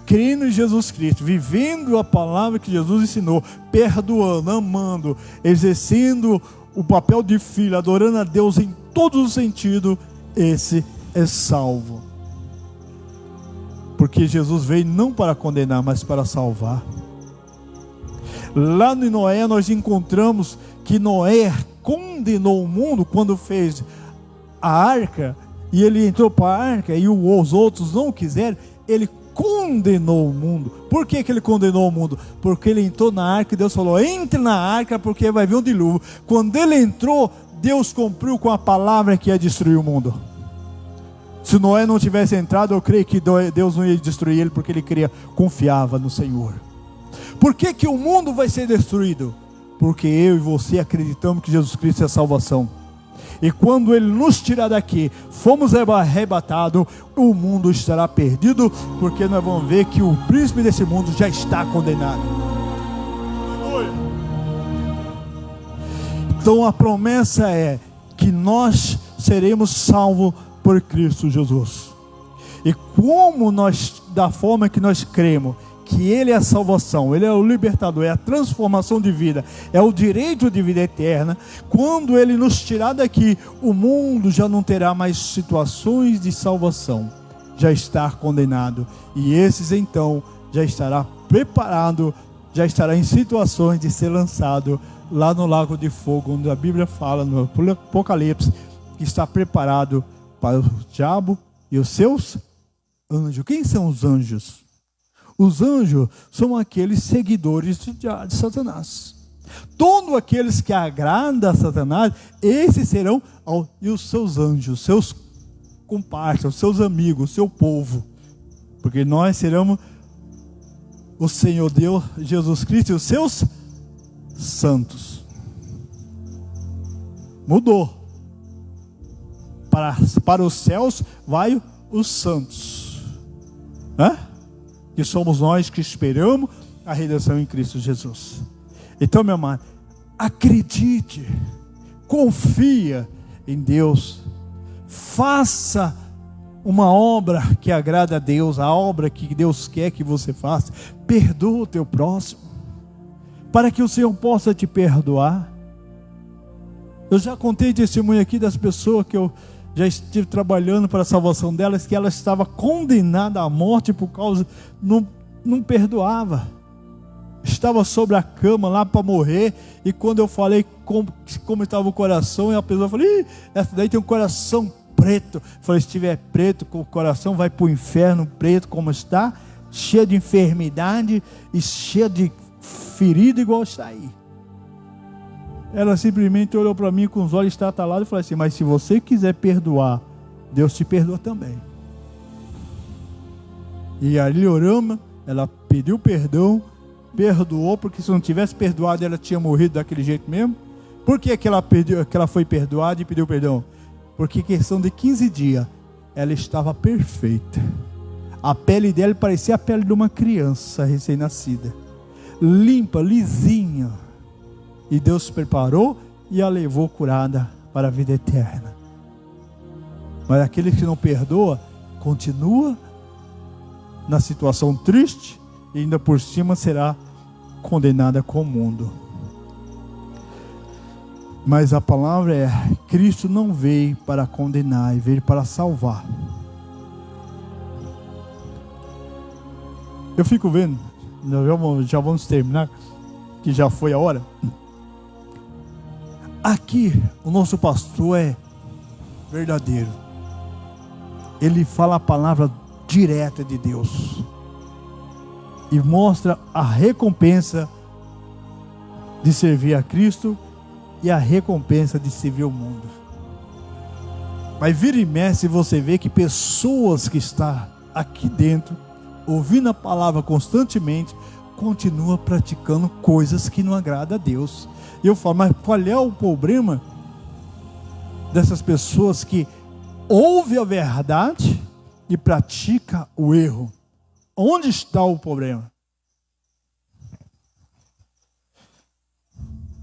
crendo em Jesus Cristo, vivendo a palavra que Jesus ensinou, perdoando, amando, exercendo o papel de filho, adorando a Deus em todos os sentidos, esse é salvo. Porque Jesus veio não para condenar, mas para salvar. Lá no Noé nós encontramos que Noé condenou o mundo quando fez a arca, e ele entrou para a arca e os outros não quiseram. Ele condenou o mundo. Por que ele condenou o mundo? Porque ele entrou na arca e Deus falou: entre na arca porque vai vir um dilúvio. Quando ele entrou, Deus cumpriu com a palavra que ia destruir o mundo. Se Noé não tivesse entrado, eu creio que Deus não ia destruir ele, porque ele confiava no Senhor. Por que o mundo vai ser destruído? Porque eu e você acreditamos que Jesus Cristo é a salvação. E quando Ele nos tirar daqui, fomos arrebatados, o mundo estará perdido, porque nós vamos ver que o príncipe desse mundo já está condenado. Então a promessa é que nós seremos salvos por Cristo Jesus. E como nós, da forma que nós cremos que Ele é a salvação, Ele é o libertador, é a transformação de vida, é o direito de vida eterna, quando Ele nos tirar daqui, o mundo já não terá mais situações de salvação, já está condenado, e esses então já estará preparado, já estará em situações de ser lançado lá no lago de fogo, onde a Bíblia fala no Apocalipse, que está preparado para o diabo e os seus anjos. Quem são os anjos? Os anjos são aqueles seguidores de Satanás. Todos aqueles que agradam a Satanás, esses serão e os seus anjos, seus comparsas, seus amigos, seu povo. Porque nós seremos o Senhor Deus, Jesus Cristo e os seus santos. Mudou. Para os céus vai os santos. Que somos nós que esperamos a redenção em Cristo Jesus. Então, meu amado, acredite, confia em Deus, faça uma obra que agrada a Deus, a obra que Deus quer que você faça. Perdoa o teu próximo, para que o Senhor possa te perdoar. Eu já contei testemunho aqui das pessoas que eu já estive trabalhando para a salvação delas, que ela estava condenada à morte por causa, não perdoava, estava sobre a cama lá para morrer, e quando eu falei como estava o coração, e a pessoa falou: ih, essa daí tem um coração preto. Eu falei: se tiver preto, com o coração vai para o inferno preto como está, cheio de enfermidade e cheio de ferida igual está aí. Ela simplesmente olhou para mim com os olhos estatalados e falou assim: mas se você quiser perdoar, Deus te perdoa também. E ali oramos, ela pediu perdão, perdoou, porque se não tivesse perdoado ela tinha morrido daquele jeito mesmo. Por que ela foi perdoada e pediu perdão? Porque questão de 15 dias ela estava perfeita. A pele dela parecia a pele de uma criança recém-nascida, limpa, lisinha. E Deus preparou e a levou curada para a vida eterna. Mas aquele que não perdoa continua na situação triste e ainda por cima será condenada com o mundo. Mas a palavra é: Cristo não veio para condenar, veio para salvar. Eu fico vendo, já vamos terminar, que já foi a hora. Aqui o nosso pastor é verdadeiro. Ele fala a palavra direta de Deus e mostra a recompensa de servir a Cristo e a recompensa de servir o mundo. Mas vira e mexe, você vê que pessoas que estão aqui dentro, ouvindo a palavra constantemente, continuam praticando coisas que não agradam a Deus. E eu falo: mas qual é o problema dessas pessoas que ouvem a verdade e praticam o erro? Onde está o problema?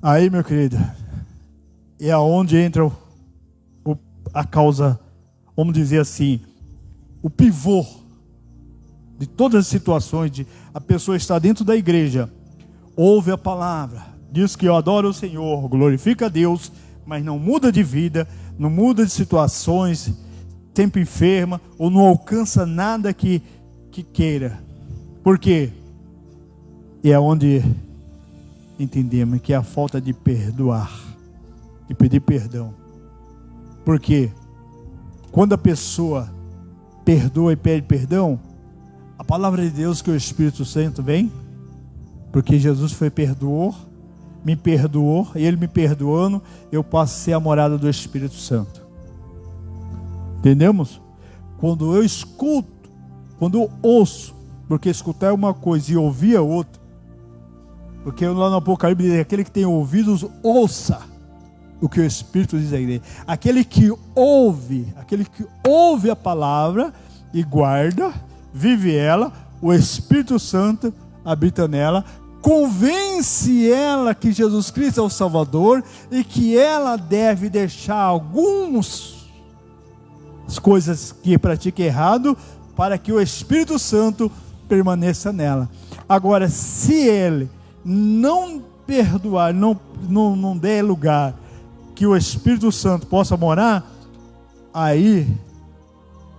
Aí, meu querido, é aonde entra a causa, vamos dizer assim, o pivô de todas as situações. De a pessoa está dentro da igreja, ouve a palavra, diz que eu adoro o Senhor, glorifica a Deus, mas não muda de vida, não muda de situações, sempre enferma, ou não alcança nada que queira. Por quê? É onde entendemos que é a falta de perdoar, de pedir perdão. Porque quando a pessoa perdoa e pede perdão, a palavra de Deus, que o Espírito Santo vem, porque Jesus perdoou, me perdoou, e Ele me perdoando, eu passo a ser a morada do Espírito Santo. Entendemos? Quando eu escuto, quando eu ouço, porque escutar é uma coisa e ouvir é outra. Porque lá no Apocalipse diz: aquele que tem ouvidos, ouça o que o Espírito diz à igreja. Aquele que ouve a palavra e guarda, vive ela, o Espírito Santo habita nela, convence ela que Jesus Cristo é o Salvador e que ela deve deixar algumas coisas que pratica errado para que o Espírito Santo permaneça nela. Agora, se ele não perdoar, não der lugar que o Espírito Santo possa morar, aí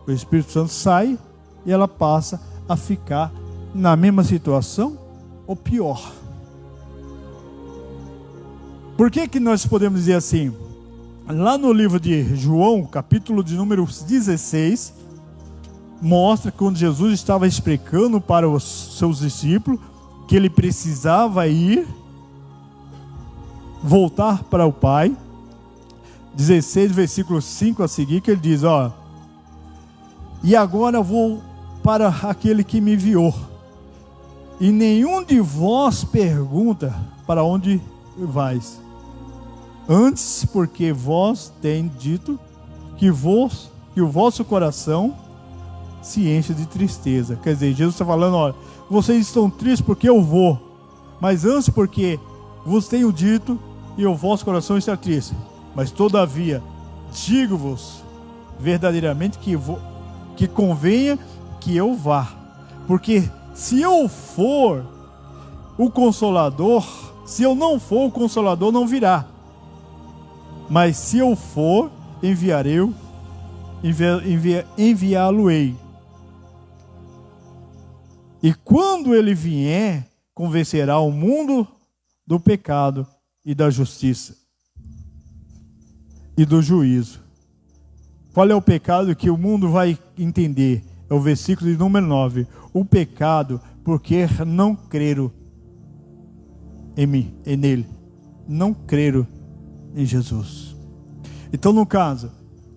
o Espírito Santo sai e ela passa a ficar na mesma situação ou pior. Por que nós podemos dizer assim? Lá no livro de João, capítulo de número 16, mostra que quando Jesus estava explicando para os seus discípulos que ele precisava voltar para o Pai, 16, versículo 5 a seguir, que ele diz: e agora vou para aquele que me enviou, e nenhum de vós pergunta: para onde vais? Antes, porque vós tem dito que o vosso coração se enche de tristeza. Quer dizer, Jesus está falando: vocês estão tristes porque eu vou, mas antes porque vos tenho dito e o vosso coração está triste. Mas todavia digo-vos verdadeiramente que convenha que eu vá, porque se eu for o Consolador, se eu não for, o Consolador não virá. Mas se eu for, enviá-lo-ei. E quando ele vier, convencerá o mundo do pecado e da justiça e do juízo. Qual é o pecado que o mundo vai entender? É o versículo de número 9. O pecado porque não creram em mim, nele. Não creram em Jesus. Então, no caso,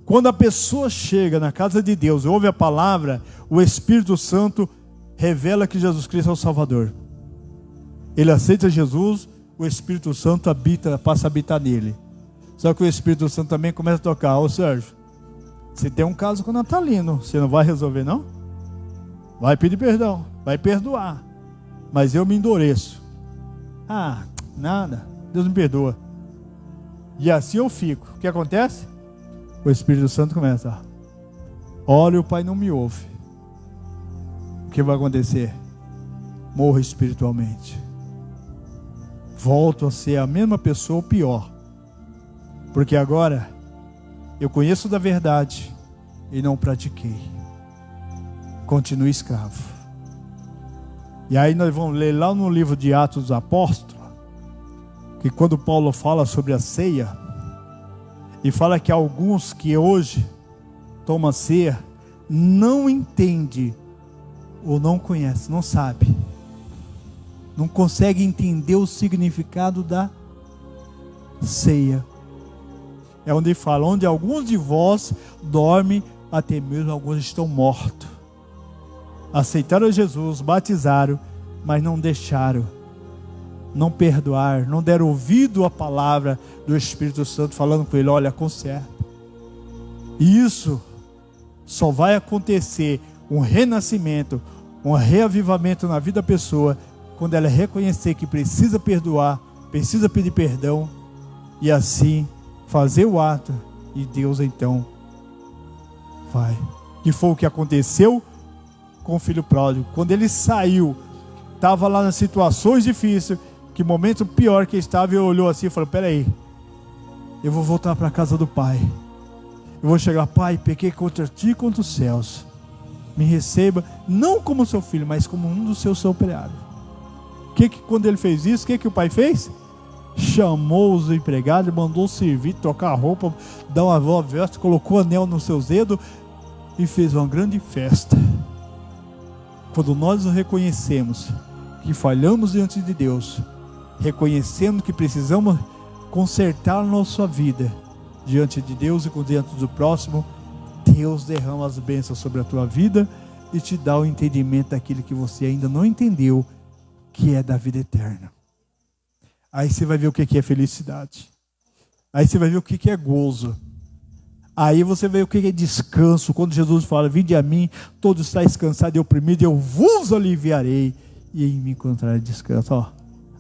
quando a pessoa chega na casa de Deus, ouve a palavra, o Espírito Santo revela que Jesus Cristo é o Salvador. Ele aceita Jesus, o Espírito Santo passa a habitar nele. Só que o Espírito Santo também começa a tocar. Ô Sérgio, você tem um caso com o Natalino, você não vai resolver não? Vai pedir perdão, vai perdoar. Mas eu me endureço. Ah, nada, Deus me perdoa. E assim eu fico. O que acontece? O Espírito Santo começa. Ora e o Pai não me ouve. O que vai acontecer? Morro espiritualmente. Volto a ser a mesma pessoa ou pior. Porque agora eu conheço da verdade e não pratiquei. Continuo escravo. E aí nós vamos ler lá no livro de Atos dos Apóstolos, que quando Paulo fala sobre a ceia, e fala que alguns que hoje tomam ceia, não entende ou não conhece, não sabe, não consegue entender o significado da ceia. É onde fala, onde alguns de vós dormem, até mesmo alguns estão mortos. Aceitaram Jesus, batizaram, mas não deixaram, não perdoaram, não deram ouvido à palavra do Espírito Santo falando com ele, olha, conserta. E isso só vai acontecer, um renascimento, um reavivamento na vida da pessoa, quando ela reconhecer que precisa perdoar, precisa pedir perdão, e assim fazer o ato, e Deus então vai. Que foi o que aconteceu com o filho pródigo. Quando ele saiu, estava lá nas situações difíceis, que momento pior que estava, e olhou assim e falou, peraí, eu vou voltar para a casa do Pai. Eu vou chegar, Pai, pequei contra ti e contra os céus. Me receba, não como seu filho, mas como um dos seus operários. Quando ele fez isso, o que o pai fez? Chamou os empregados, mandou servir, trocar a roupa, dar uma nova veste, colocou anel nos seus dedos e fez uma grande festa. Quando nós nos reconhecemos que falhamos diante de Deus, reconhecendo que precisamos consertar a nossa vida diante de Deus e diante do próximo, Deus derrama as bênçãos sobre a tua vida e te dá o entendimento daquilo que você ainda não entendeu, que é da vida eterna. Aí você vai ver o que é felicidade. Aí você vai ver o que é gozo. Aí você vai ver o que é descanso. Quando Jesus fala, vinde a mim, todos estáis cansados e oprimidos, eu vos aliviarei, e em mim encontrarei descanso. Ó.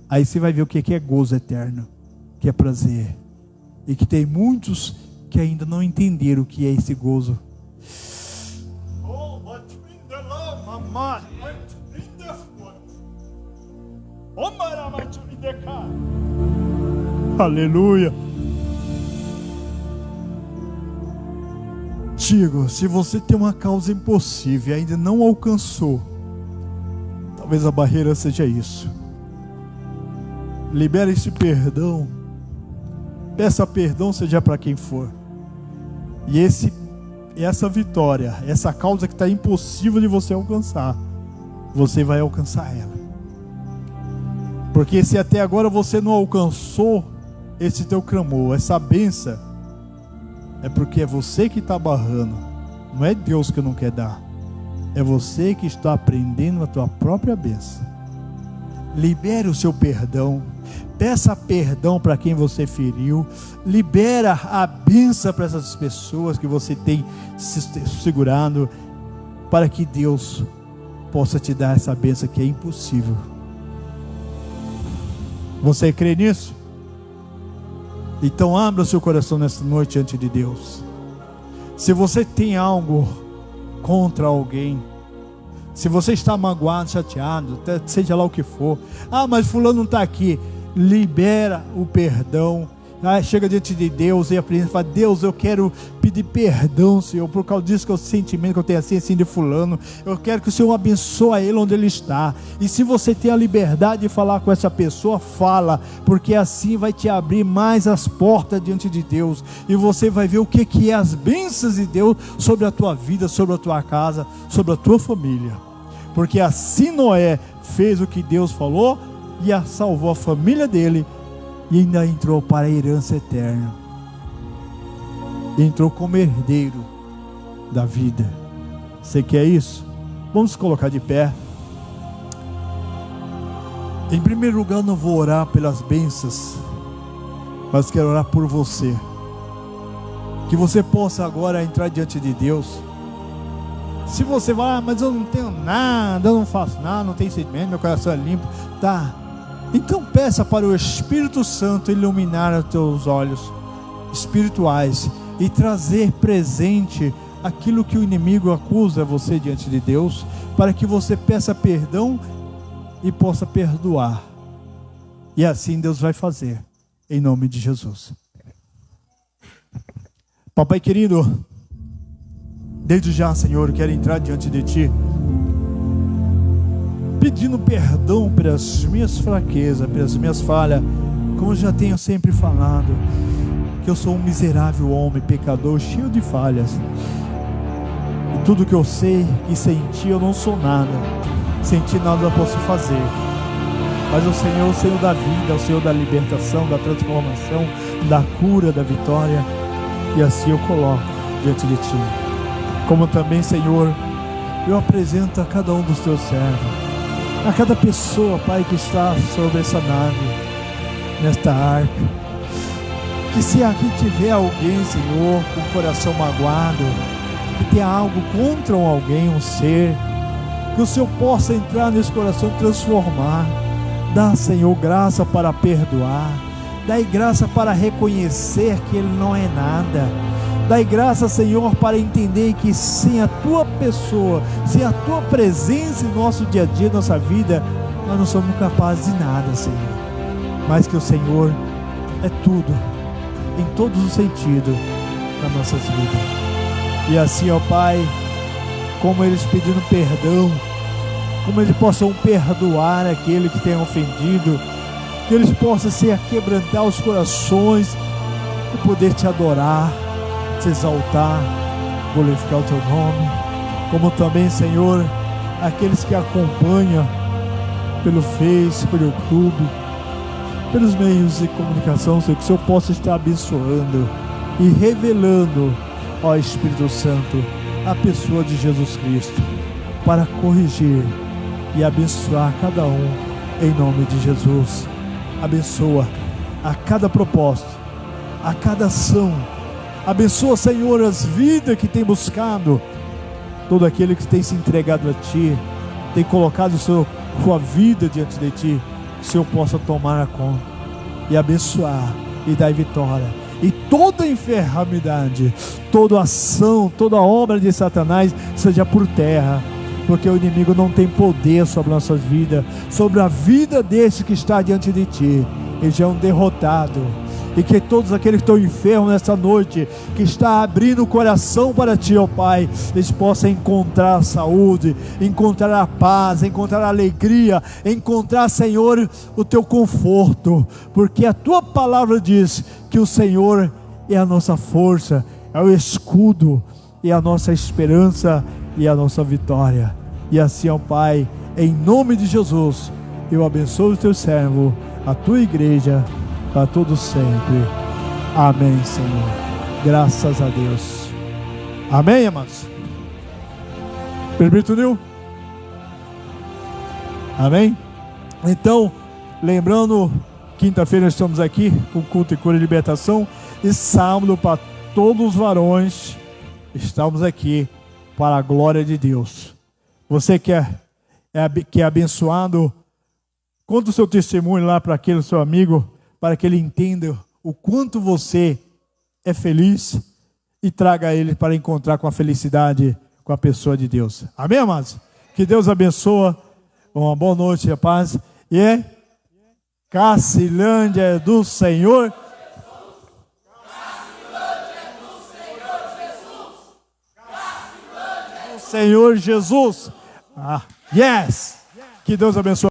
Aí você vai ver o que é gozo eterno, que é prazer. E que tem muitos que ainda não entenderam o que é esse gozo. Aleluia. Digo, se você tem uma causa impossível e ainda não alcançou, talvez a barreira seja isso. Libere esse perdão. Peça perdão, seja para quem for. E essa vitória, essa causa que está impossível de você alcançar, você vai alcançar ela. Porque se até agora você não alcançou esse teu clamor, essa bênção, é porque é você que está barrando. Não é Deus que não quer dar. É você que está aprendendo a tua própria bênção. Libere o seu perdão. Peça perdão para quem você feriu. Libera a bênção para essas pessoas que você tem se segurado, para que Deus possa te dar essa bênção que é impossível. Você crê nisso? Então abra o seu coração nesta noite diante de Deus. Se você tem algo contra alguém, se você está magoado, chateado, seja lá o que for, mas fulano não está aqui, libera o perdão chega diante de Deus e aprende, fala: Deus, eu quero pedir perdão, Senhor, por causa disso, que eu sentimento que eu tenho assim de fulano. Eu quero que o Senhor abençoe ele onde ele está. E se você tem a liberdade de falar com essa pessoa, fala, porque assim vai te abrir mais as portas diante de Deus, e você vai ver o que é as bênçãos de Deus sobre a tua vida, sobre a tua casa, sobre a tua família. Porque assim Noé fez o que Deus falou e salvou a família dele, e ainda entrou para a herança eterna, entrou como herdeiro da vida. Você quer isso? Vamos colocar de pé. Em primeiro lugar, não vou orar pelas bênçãos, mas quero orar por você, que você possa agora entrar diante de Deus. Se você vai: mas eu não tenho nada, eu não faço nada, não tenho sentimento, meu coração é limpo, tá? Então peça para o Espírito Santo iluminar os teus olhos espirituais e trazer presente aquilo que o inimigo acusa você diante de Deus, para que você peça perdão e possa perdoar. E assim Deus vai fazer, em nome de Jesus. Papai querido, desde já, Senhor, quero entrar diante de Ti, pedindo perdão pelas minhas fraquezas, pelas minhas falhas, como eu já tenho sempre falado, que eu sou um miserável homem, pecador, cheio de falhas, e tudo que eu sei, que sem Ti eu não sou nada, sem Ti nada eu posso fazer, mas o Senhor é o Senhor da vida, é o Senhor da libertação, da transformação, da cura, da vitória, e assim eu coloco diante de Ti. Como também, Senhor, eu apresento a cada um dos Teus servos, a cada pessoa, Pai, que está sobre essa nave, nesta arca, que se aqui tiver alguém, Senhor, com o coração magoado, que tenha algo contra alguém, um ser, que o Senhor possa entrar nesse coração e transformar. Dá, Senhor, graça para perdoar, dai graça para reconhecer que Ele não é nada. Dai graça, Senhor, para entender que sem a Tua pessoa, sem a Tua presença em nosso dia a dia, nossa vida, nós não somos capazes de nada, Senhor. Mas que o Senhor é tudo, em todos os sentidos, nas nossas vidas. E assim, ó Pai, como eles pedindo perdão, como eles possam perdoar aquele que tem ofendido, que eles possam se aquebrantar os corações e poder Te adorar, Te exaltar, glorificar o Teu nome. Como também, Senhor, aqueles que acompanham pelo Face, pelo YouTube, pelos meios de comunicação, Senhor, que o Senhor possa estar abençoando e revelando, ó Espírito Santo, a pessoa de Jesus Cristo, para corrigir e abençoar cada um, em nome de Jesus. Abençoa a cada propósito, a cada ação. Abençoa, Senhor, as vidas que tem buscado, todo aquele que tem se entregado a Ti, tem colocado sua vida diante de Ti, que o Senhor possa tomar a conta e abençoar e dar vitória. E toda enfermidade, toda ação, toda obra de Satanás seja por terra, porque o inimigo não tem poder sobre nossas vidas, sobre a vida desse que está diante de Ti. Ele já é um derrotado. E que todos aqueles que estão enfermos nessa noite, que está abrindo o coração para Ti, ó Pai, eles possam encontrar a saúde, encontrar a paz, encontrar a alegria, encontrar, Senhor, o Teu conforto, porque a Tua palavra diz que o Senhor é a nossa força, é o escudo, é a nossa esperança e a nossa vitória. E assim, ó Pai, em nome de Jesus, eu abençoo o Teu servo, a Tua igreja, para todos sempre. Amém, Senhor. Graças a Deus. Amém, amados? Permito, Nil? Amém? Então, lembrando, quinta-feira estamos aqui com culto e cura e libertação, e sábado para todos os varões estamos aqui para a glória de Deus. Você que é abençoado, conta o seu testemunho lá para aquele seu amigo, para que ele entenda o quanto você é feliz e traga ele para encontrar com a felicidade com a pessoa de Deus. Amém, amados? Que Deus abençoe. Uma boa noite, a paz. E Cacilândia do Senhor. Senhor Jesus. Yes! Que Deus abençoe.